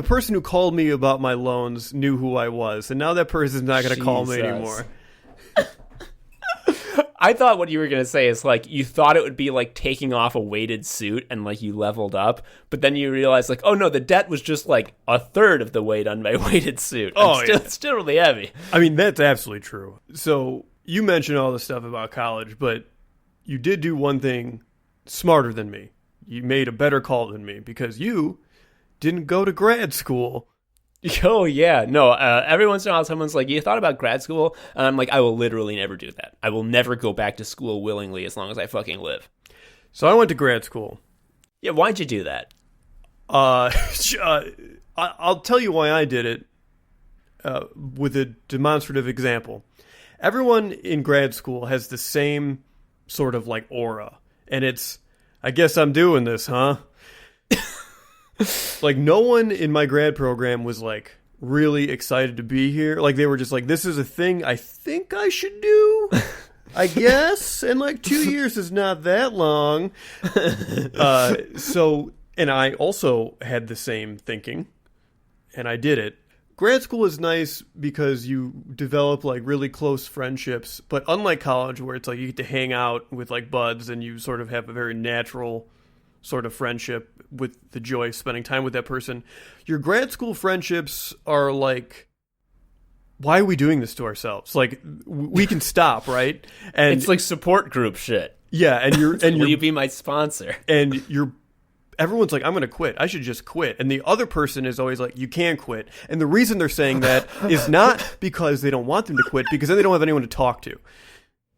Speaker 1: person who called me about my loans knew who I was, and now that person's not going to call me anymore.
Speaker 2: I thought what you were going to say is, like, you thought it would be like taking off a weighted suit and, like, you leveled up, but then you realized, like, oh no, the debt was just like a third of the weight on my weighted suit. It's still really heavy.
Speaker 1: I mean, that's absolutely true. So you mentioned all the stuff about college, but you did do one thing smarter than me. You made a better call than me because you didn't go to grad school.
Speaker 2: Oh, yeah. No, every once in a while someone's like, you thought about grad school? And I'm like, I will literally never do that. I will never go back to school willingly as long as I fucking live.
Speaker 1: So I went to grad school.
Speaker 2: Yeah, why'd you do that?
Speaker 1: I'll tell you why I did it with a demonstrative example. Everyone in grad school has the same sort of, like, aura. And it's, I guess I'm doing this, huh? Like, no one in my grad program was, like, really excited to be here. Like, they were just like, this is a thing I think I should do, I guess. And, like, 2 years is not that long. And I also had the same thinking, and I did it. grad school is nice because you develop like really close friendships, but unlike college where it's like you get to hang out with like buds and you sort of have a very natural sort of friendship with the joy of spending time with that person, your grad school friendships are like, why are we doing this to ourselves? Like, we can stop, right? And
Speaker 2: it's like support group shit.
Speaker 1: Yeah, and
Speaker 2: will you be my sponsor?
Speaker 1: And everyone's like, I'm going to quit. I should just quit. And the other person is always like, you can't quit. And the reason they're saying that is not because they don't want them to quit, because then they don't have anyone to talk to.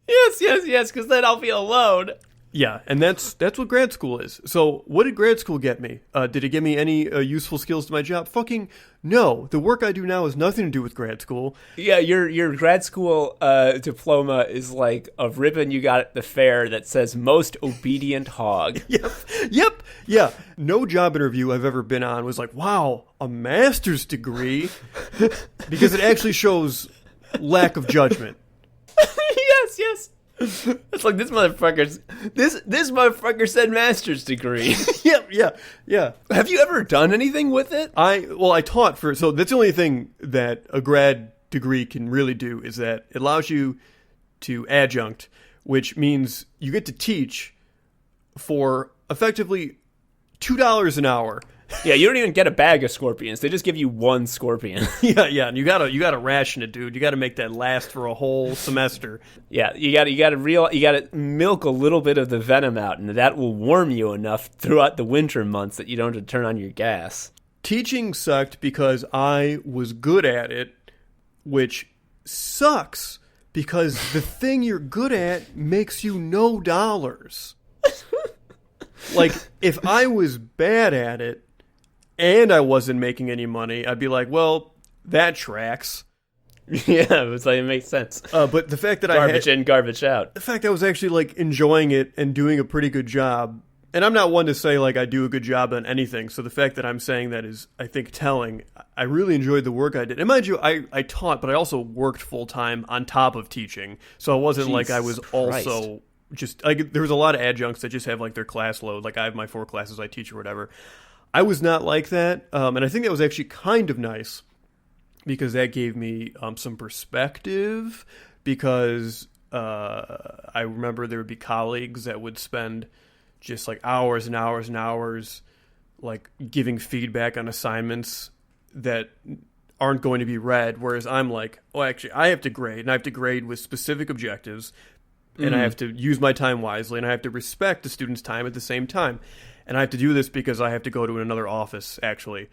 Speaker 2: Yes, because then I'll be alone.
Speaker 1: Yeah, and that's what grad school is. So what did grad school get me? Did it get me any useful skills to my job? Fucking no. The work I do now has nothing to do with grad school.
Speaker 2: Yeah, your grad school diploma is like a ribbon you got at the fair that says most obedient hog.
Speaker 1: Yep. Yeah. No job interview I've ever been on was like, wow, a master's degree? Because it actually shows lack of judgment.
Speaker 2: Yes. It's like this motherfucker said master's degree.
Speaker 1: Yeah.
Speaker 2: Have you ever done anything with it?
Speaker 1: I taught so that's the only thing that a grad degree can really do is that it allows you to adjunct, which means you get to teach for effectively $2 an hour.
Speaker 2: Yeah, you don't even get a bag of scorpions. They just give you one scorpion.
Speaker 1: Yeah, and you gotta ration it, dude. You gotta make that last for a whole semester.
Speaker 2: Yeah, you gotta milk a little bit of the venom out, and that will warm you enough throughout the winter months that you don't have to turn on your gas.
Speaker 1: Teaching sucked because I was good at it, which sucks because the thing you're good at makes you no dollars. Like, if I was bad at it, and I wasn't making any money, I'd be like, well, that tracks.
Speaker 2: Yeah, it's like, it makes sense.
Speaker 1: But the fact that
Speaker 2: garbage in, garbage out.
Speaker 1: The fact I was actually like enjoying it and doing a pretty good job, and I'm not one to say like I do a good job on anything, so the fact that I'm saying that is, I think, telling. I really enjoyed the work I did. And mind you, I taught, but I also worked full-time on top of teaching, so it wasn't like I was also just, like, there was a lot of adjuncts that just have like their class load, like I have my 4 classes I teach or whatever. I was not like that, and I think that was actually kind of nice because that gave me some perspective, because I remember there would be colleagues that would spend just like hours and hours and hours like giving feedback on assignments that aren't going to be read, whereas I'm like, oh, actually, I have to grade, and I have to grade with specific objectives, and I have to use my time wisely, and I have to respect the student's time at the same time. And I have to do this because I have to go to another office, actually.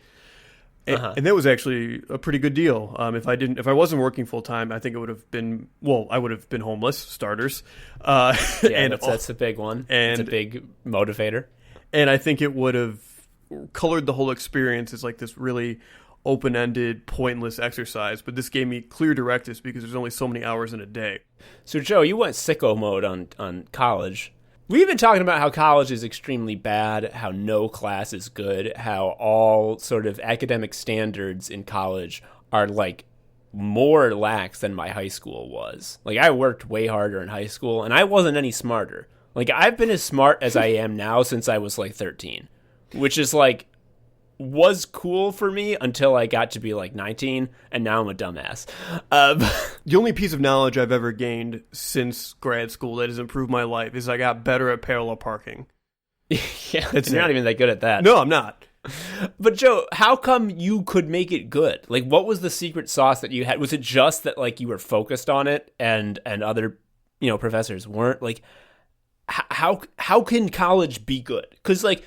Speaker 1: And that was actually a pretty good deal. If I wasn't working full time, I think it would have been, I would have been homeless, starters.
Speaker 2: That's a big one. And it's a big motivator.
Speaker 1: And I think it would have colored the whole experience as like this really open-ended, pointless exercise. But this gave me clear directives because there's only so many hours in a day.
Speaker 2: So, Joe, you went sicko mode on college. We've been talking about how college is extremely bad, how no class is good, how all sort of academic standards in college are like more lax than my high school was. Like, I worked way harder in high school, and I wasn't any smarter. Like, I've been as smart as I am now since I was like 13, which is like, was cool for me until I got to be like 19, and now I'm a dumbass.
Speaker 1: The only piece of knowledge I've ever gained since grad school that has improved my life is I got better at parallel parking.
Speaker 2: Yeah, you're not even that good at that.
Speaker 1: No, I'm not.
Speaker 2: But Joe, how come you could make it good? Like, what was the secret sauce that you had? Was it just that like you were focused on it and other, professors weren't? Like, how can college be good? Because like,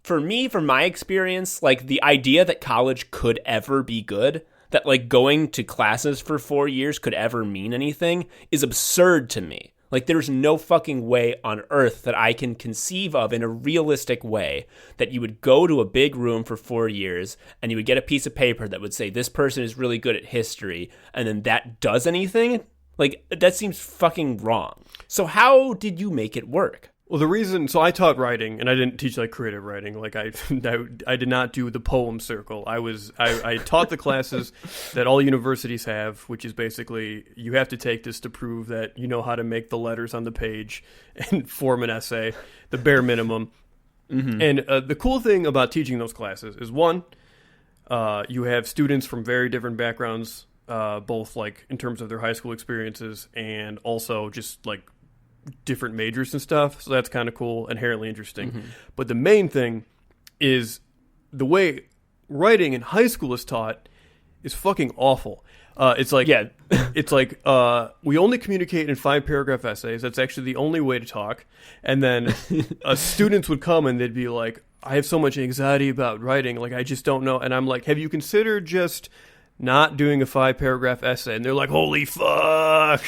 Speaker 2: for me, from my experience, like the idea that college could ever be good, that like going to classes for 4 years could ever mean anything, is absurd to me. Like, there's no fucking way on earth that I can conceive of in a realistic way that you would go to a big room for 4 years and you would get a piece of paper that would say this person is really good at history, and then that does anything. Like, that seems fucking wrong. So how did you make it work?
Speaker 1: Well, the reason, so I taught writing, and I didn't teach like creative writing. Like I did not do the poem circle. I taught the classes that all universities have, which is basically you have to take this to prove that you know how to make the letters on the page and form an essay, the bare minimum. Mm-hmm. And the cool thing about teaching those classes is, one, You have students from very different backgrounds, both like in terms of their high school experiences and also just like different majors and stuff. So that's kind of cool, inherently interesting. Mm-hmm. But the main thing is the way writing in high school is taught is fucking awful. It's like we only communicate in 5-paragraph essays. That's actually the only way to talk. And then students would come and they'd be like, I have so much anxiety about writing. Like, I just don't know. And I'm like, have you considered just not doing a 5-paragraph essay? And they're like, holy fuck.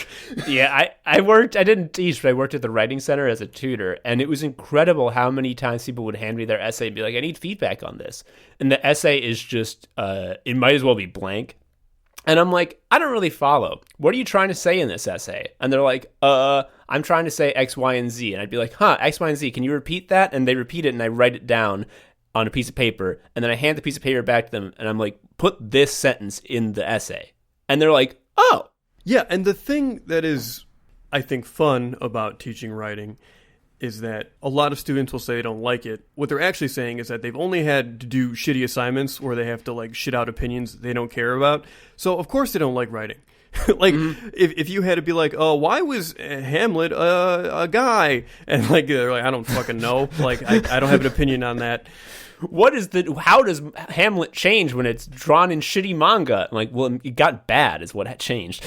Speaker 2: Yeah, I didn't teach, but I worked at the writing center as a tutor, and it was incredible how many times people would hand me their essay and be like, I need feedback on this. And the essay is just, it might as well be blank. And I'm like, I don't really follow. What are you trying to say in this essay? And they're like, I'm trying to say X, Y, and Z. And I'd be like, X, Y, and Z. Can you repeat that? And they repeat it, and I write it down on a piece of paper. And then I hand the piece of paper back to them, and I'm like, put this sentence in the essay. And they're like, oh.
Speaker 1: Yeah, and the thing that is, I think, fun about teaching writing is that a lot of students will say they don't like it. What they're actually saying is that they've only had to do shitty assignments where they have to like shit out opinions they don't care about. So of course they don't like writing. Like if you had to be like, oh, why was Hamlet a guy? And like they're like, I don't fucking know. Like I don't have an opinion on that.
Speaker 2: How does Hamlet change when it's drawn in shitty manga? I'm like, well, it got bad is what changed.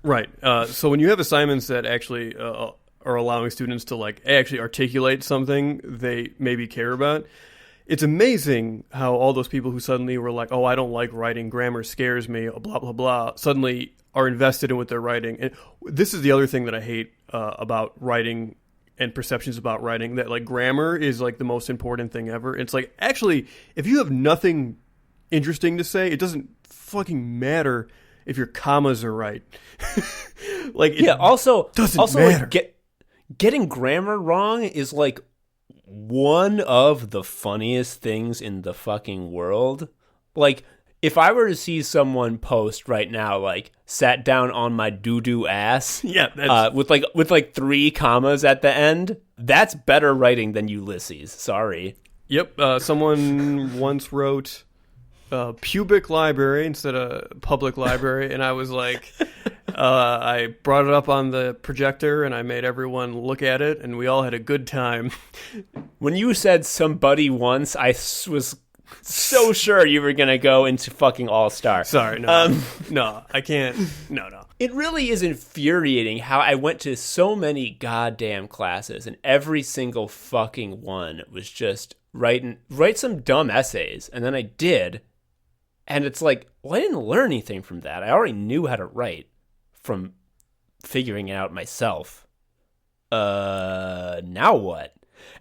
Speaker 1: Right. So when you have assignments that actually are allowing students to like actually articulate something they maybe care about, it's amazing how all those people who suddenly were like, oh, I don't like writing, grammar scares me, blah, blah, blah, suddenly are invested in what they're writing. And this is the other thing that I hate about writing and perceptions about writing, that like grammar is like the most important thing ever. It's like, actually, if you have nothing interesting to say, it doesn't fucking matter if your commas are right. Like, it
Speaker 2: also
Speaker 1: matter.
Speaker 2: Like, getting grammar wrong is like one of the funniest things in the fucking world. Like, if I were to see someone post right now, like, sat down on my doo-doo ass, with 3 commas at the end, that's better writing than Ulysses. Sorry.
Speaker 1: Yep. Someone once wrote pubic library instead of public library, and I was like, I brought it up on the projector, and I made everyone look at it, and we all had a good time.
Speaker 2: When you said somebody once, I was so sure you were going to go into fucking All-Star.
Speaker 1: Sorry, no. No, I can't. No.
Speaker 2: It really is infuriating how I went to so many goddamn classes, and every single fucking one was just write some dumb essays, and then I did, and it's like, well, I didn't learn anything from that. I already knew how to write from figuring it out myself. Now what?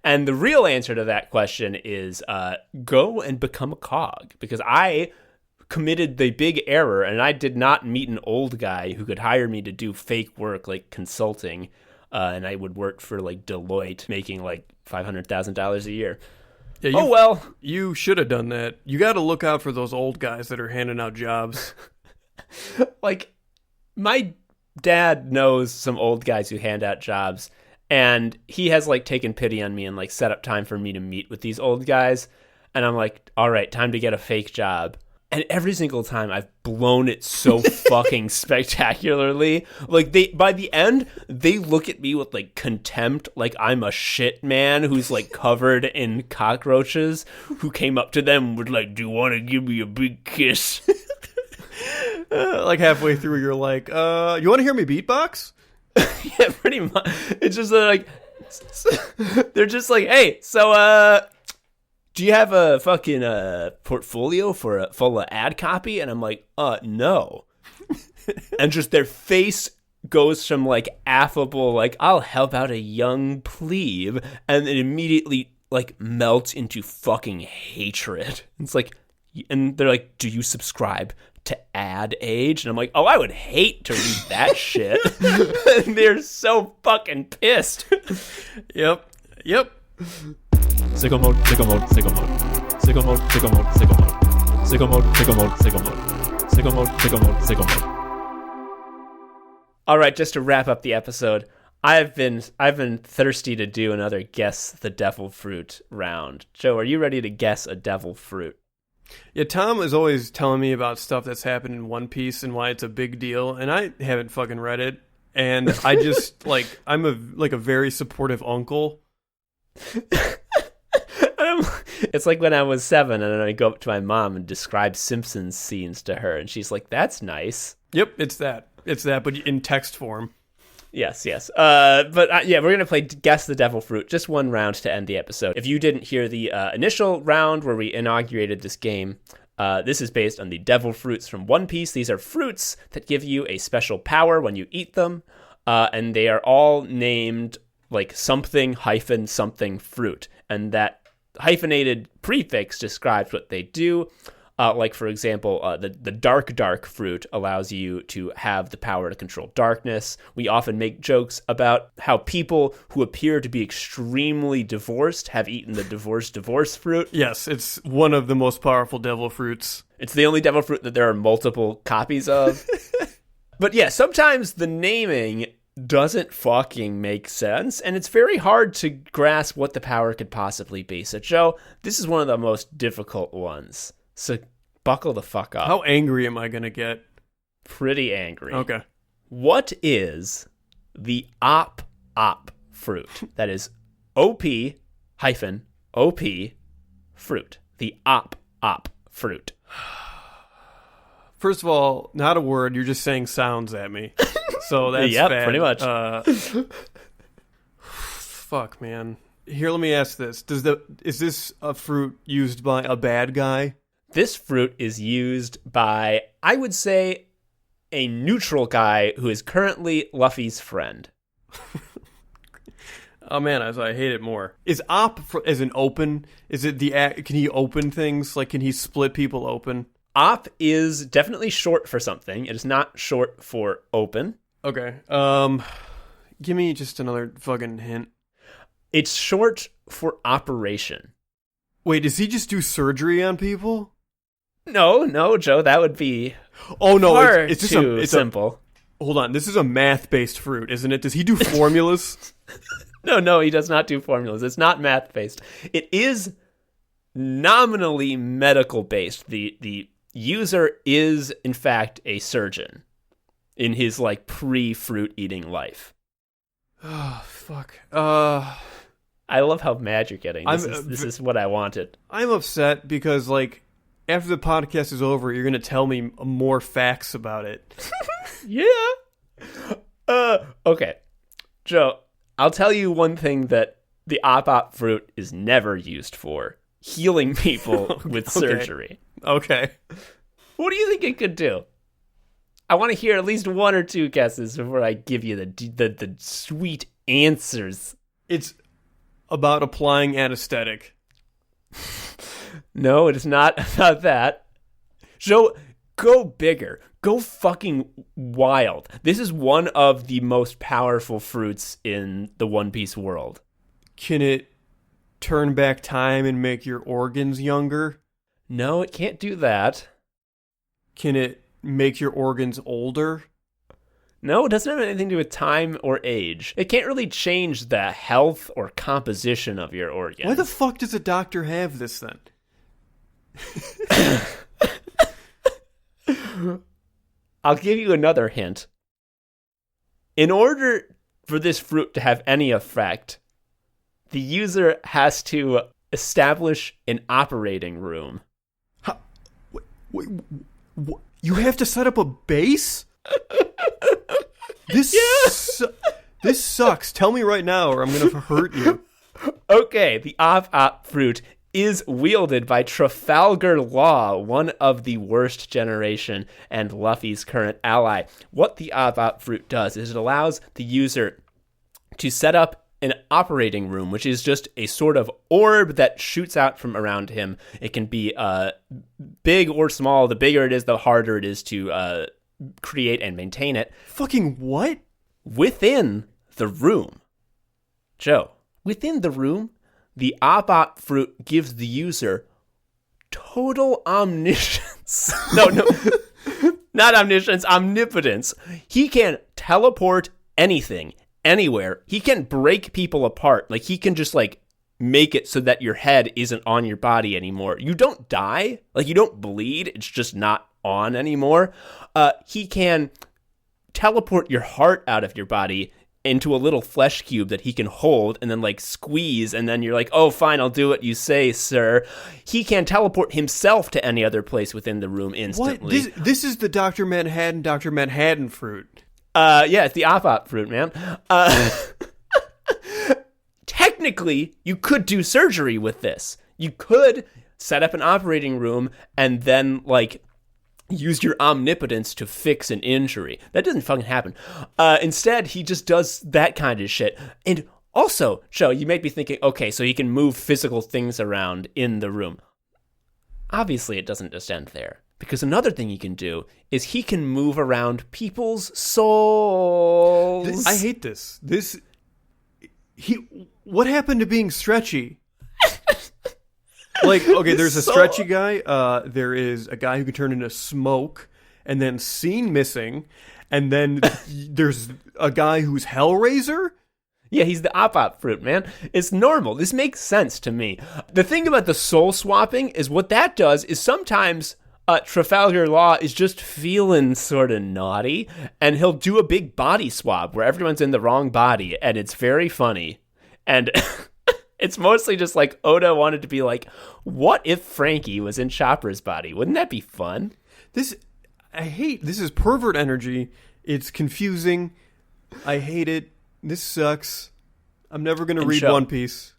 Speaker 2: And the real answer to that question is go and become a cog, because I committed the big error, and I did not meet an old guy who could hire me to do fake work like consulting, and I would work for like Deloitte making like $500,000 a year. Yeah,
Speaker 1: you should have done that. You got to look out for those old guys that are handing out jobs.
Speaker 2: Like, my dad knows some old guys who hand out jobs, and he has like taken pity on me and like set up time for me to meet with these old guys. And I'm like, all right, time to get a fake job. And every single time I've blown it so fucking spectacularly. Like, by the end, they look at me with like contempt, like I'm a shit man who's like covered in cockroaches, who came up to them and was like, do you want to give me a big kiss?
Speaker 1: Like halfway through, you're like, you want to hear me beatbox?
Speaker 2: Yeah, pretty much. It's just like, they're just like, hey, so, do you have a fucking portfolio full of ad copy? And I'm like, no. And just their face goes from like affable, like, I'll help out a young plebe, and it immediately like melts into fucking hatred. It's like, and they're like, do you subscribe to Ad Age? And I'm like, oh, I would hate to read that shit. And they're so fucking pissed.
Speaker 1: Yep.
Speaker 2: Sicko mode, sicko mode, sicko mode. Sicko mode, sicko mode, sicko mode. Sicko mode, sicko mode, sicko mode. Sicko mode, sicko mode, sicko mode. All right, just to wrap up the episode, I've been thirsty to do another Guess the Devil Fruit round. Joe, are you ready to guess a devil fruit?
Speaker 1: Yeah, Tom is always telling me about stuff that's happened in One Piece and why it's a big deal, and I haven't fucking read it. And I just I'm a very supportive uncle.
Speaker 2: It's like when I was 7 and I go up to my mom and describe Simpsons scenes to her, and she's like, "That's nice."
Speaker 1: Yep, it's that, but in text form.
Speaker 2: Yes. But we're going to play Guess the Devil Fruit, just one round to end the episode. If you didn't hear the initial round where we inaugurated this game, this is based on the devil fruits from One Piece. These are fruits that give you a special power when you eat them, and they are all named like something something fruit, and that hyphenated prefix describes what they do. Like, for example, the dark fruit allows you to have the power to control darkness. We often make jokes about how people who appear to be extremely divorced have eaten the divorce fruit.
Speaker 1: Yes, it's one of the most powerful devil fruits.
Speaker 2: It's the only devil fruit that there are multiple copies of. But yeah, sometimes the naming doesn't fucking make sense, and it's very hard to grasp what the power could possibly be. So, Joe, this is one of the most difficult ones. So buckle the fuck up.
Speaker 1: How angry am I going to get?
Speaker 2: Pretty angry.
Speaker 1: Okay.
Speaker 2: What is the op fruit? That is OP-OP fruit. The op fruit.
Speaker 1: First of all, not a word. You're just saying sounds at me. So that's
Speaker 2: yep,
Speaker 1: bad.
Speaker 2: Pretty much.
Speaker 1: Fuck, man. Here, let me ask this. Is this a fruit used by a bad guy?
Speaker 2: This fruit is used by, I would say, a neutral guy who is currently Luffy's friend.
Speaker 1: Oh man, I hate it more. Is op as an open? Is it can he open things? Like, can he split people open?
Speaker 2: Op is definitely short for something. It is not short for open.
Speaker 1: Okay. Give me just another fucking hint.
Speaker 2: It's short for operation.
Speaker 1: Wait, does he just do surgery on people?
Speaker 2: No, Joe, that would be
Speaker 1: it's just
Speaker 2: too simple.
Speaker 1: Hold on, this is a math-based fruit, isn't it? Does he do formulas?
Speaker 2: No, he does not do formulas. It's not math-based. It is nominally medical-based. The user is, in fact, a surgeon in his, pre-fruit eating life.
Speaker 1: Oh, fuck.
Speaker 2: I love how mad you're getting. This is what I wanted.
Speaker 1: I'm upset because, after the podcast is over, you're going to tell me more facts about it.
Speaker 2: Yeah. Okay. Joe, I'll tell you one thing that the op fruit is never used for. Healing people with surgery.
Speaker 1: Okay.
Speaker 2: What do you think it could do? I want to hear at least one or two guesses before I give you the sweet answers.
Speaker 1: It's about applying anesthetic.
Speaker 2: No, it is not about that. Joe, go bigger. Go fucking wild. This is one of the most powerful fruits in the One Piece world.
Speaker 1: Can it turn back time and make your organs younger?
Speaker 2: No, it can't do that.
Speaker 1: Can it make your organs older?
Speaker 2: No, it doesn't have anything to do with time or age. It can't really change the health or composition of your organs.
Speaker 1: Why the fuck does a doctor have this then?
Speaker 2: I'll give you another hint. In order for this fruit to have any effect, the user has to establish an operating room.
Speaker 1: Wait, you have to set up a base? This sucks. Tell me right now or I'm going to hurt you.
Speaker 2: Okay, the op fruit is wielded by Trafalgar Law, one of the worst generation and Luffy's current ally. What the op fruit does is it allows the user to set up an operating room, which is just a sort of orb that shoots out from around him. It can be big or small. The bigger it is, the harder it is to create and maintain it.
Speaker 1: Fucking what?
Speaker 2: Within the room, Joe, within the room, the op fruit gives the user total omniscience. No, not omniscience, omnipotence. He can teleport anything, anywhere. He can break people apart. He can just make it so that your head isn't on your body anymore. You don't die, like you don't bleed, it's just not on anymore. He can teleport your heart out of your body into a little flesh cube that he can hold and then like squeeze, and then you're like, oh fine, I'll do what you say, sir. He can teleport himself to any other place within the room instantly.
Speaker 1: What? This is the Dr. Manhattan fruit.
Speaker 2: Yeah, it's the op fruit, man. Technically, you could do surgery with this. You could set up an operating room and then, like, use your omnipotence to fix an injury. That doesn't fucking happen. Instead, he just does that kind of shit. And also, Joe, you might be thinking, okay, so he can move physical things around in the room. Obviously, it doesn't just end there. Because another thing he can do is he can move around people's souls.
Speaker 1: I hate this. What happened to being stretchy? Like, okay, there's a stretchy guy. There is a guy who can turn into smoke, and then scene missing, and then there's a guy who's Hellraiser.
Speaker 2: Yeah, he's the op fruit, man. It's normal. This makes sense to me. The thing about the soul swapping is what that does is sometimes Trafalgar Law is just feeling sort of naughty, and he'll do a big body swap where everyone's in the wrong body, and it's very funny. And it's mostly just like Oda wanted to be like, what if Frankie was in Chopper's body? Wouldn't that be fun?
Speaker 1: This is pervert energy. It's confusing. I hate it. This sucks. I'm never going to read One Piece.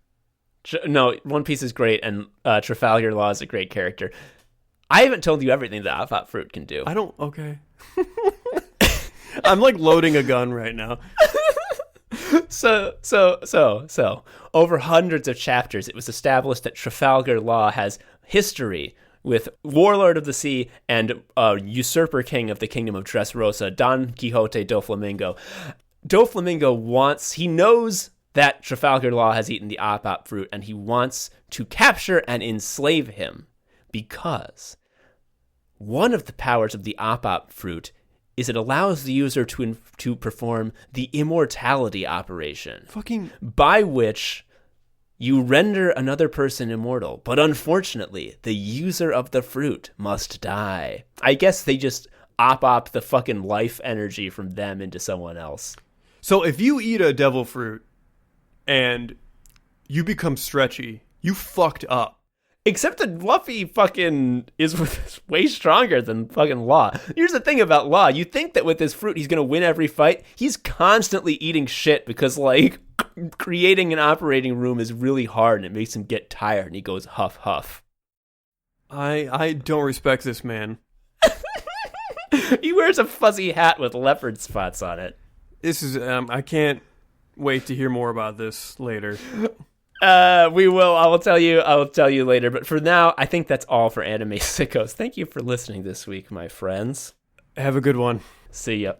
Speaker 2: No, One Piece is great, and Trafalgar Law is a great character. I haven't told you everything that Op Fruit can do.
Speaker 1: Okay. I'm like loading a gun right now.
Speaker 2: So, over hundreds of chapters, it was established that Trafalgar Law has history with Warlord of the Sea and usurper king of the Kingdom of Dressrosa, Don Quixote Doflamingo. Doflamingo he knows that Trafalgar Law has eaten the Op fruit, and he wants to capture and enslave him because one of the powers of the Op fruit is it allows the user to perform the immortality operation, by which you render another person immortal. But unfortunately, the user of the fruit must die. I guess they just op the fucking life energy from them into someone else.
Speaker 1: So if you eat a devil fruit and you become stretchy, you fucked up.
Speaker 2: Except that Luffy fucking is way stronger than fucking Law. Here's the thing about Law. You think that with this fruit he's going to win every fight. He's constantly eating shit because, like, creating an operating room is really hard and it makes him get tired and he goes huff huff.
Speaker 1: I don't respect this man.
Speaker 2: He wears a fuzzy hat with leopard spots on it.
Speaker 1: This is, I can't wait to hear more about this later.
Speaker 2: We will. I will tell you later. But for now, I think that's all for Anime Sickos. Thank you for listening this week, my friends.
Speaker 1: Have a good one.
Speaker 2: See ya.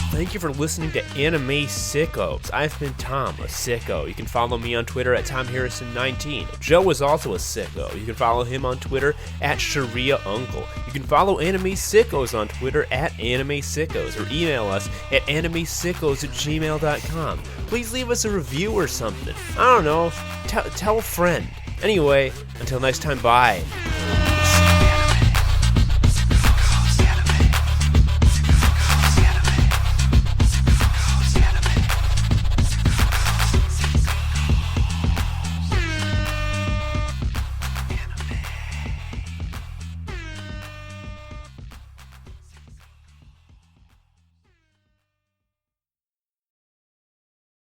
Speaker 2: Thank you for listening to Anime Sickos. I've been Tom, a sicko. You can follow me on Twitter at TomHarrison19. Joe is also a sicko. You can follow him on Twitter at ShariaUncle. You can follow Anime Sickos on Twitter at Anime Sickos, or email us at animesickos@gmail.com. Please leave us a review or something. I don't know. Tell a friend. Anyway, until next time, bye.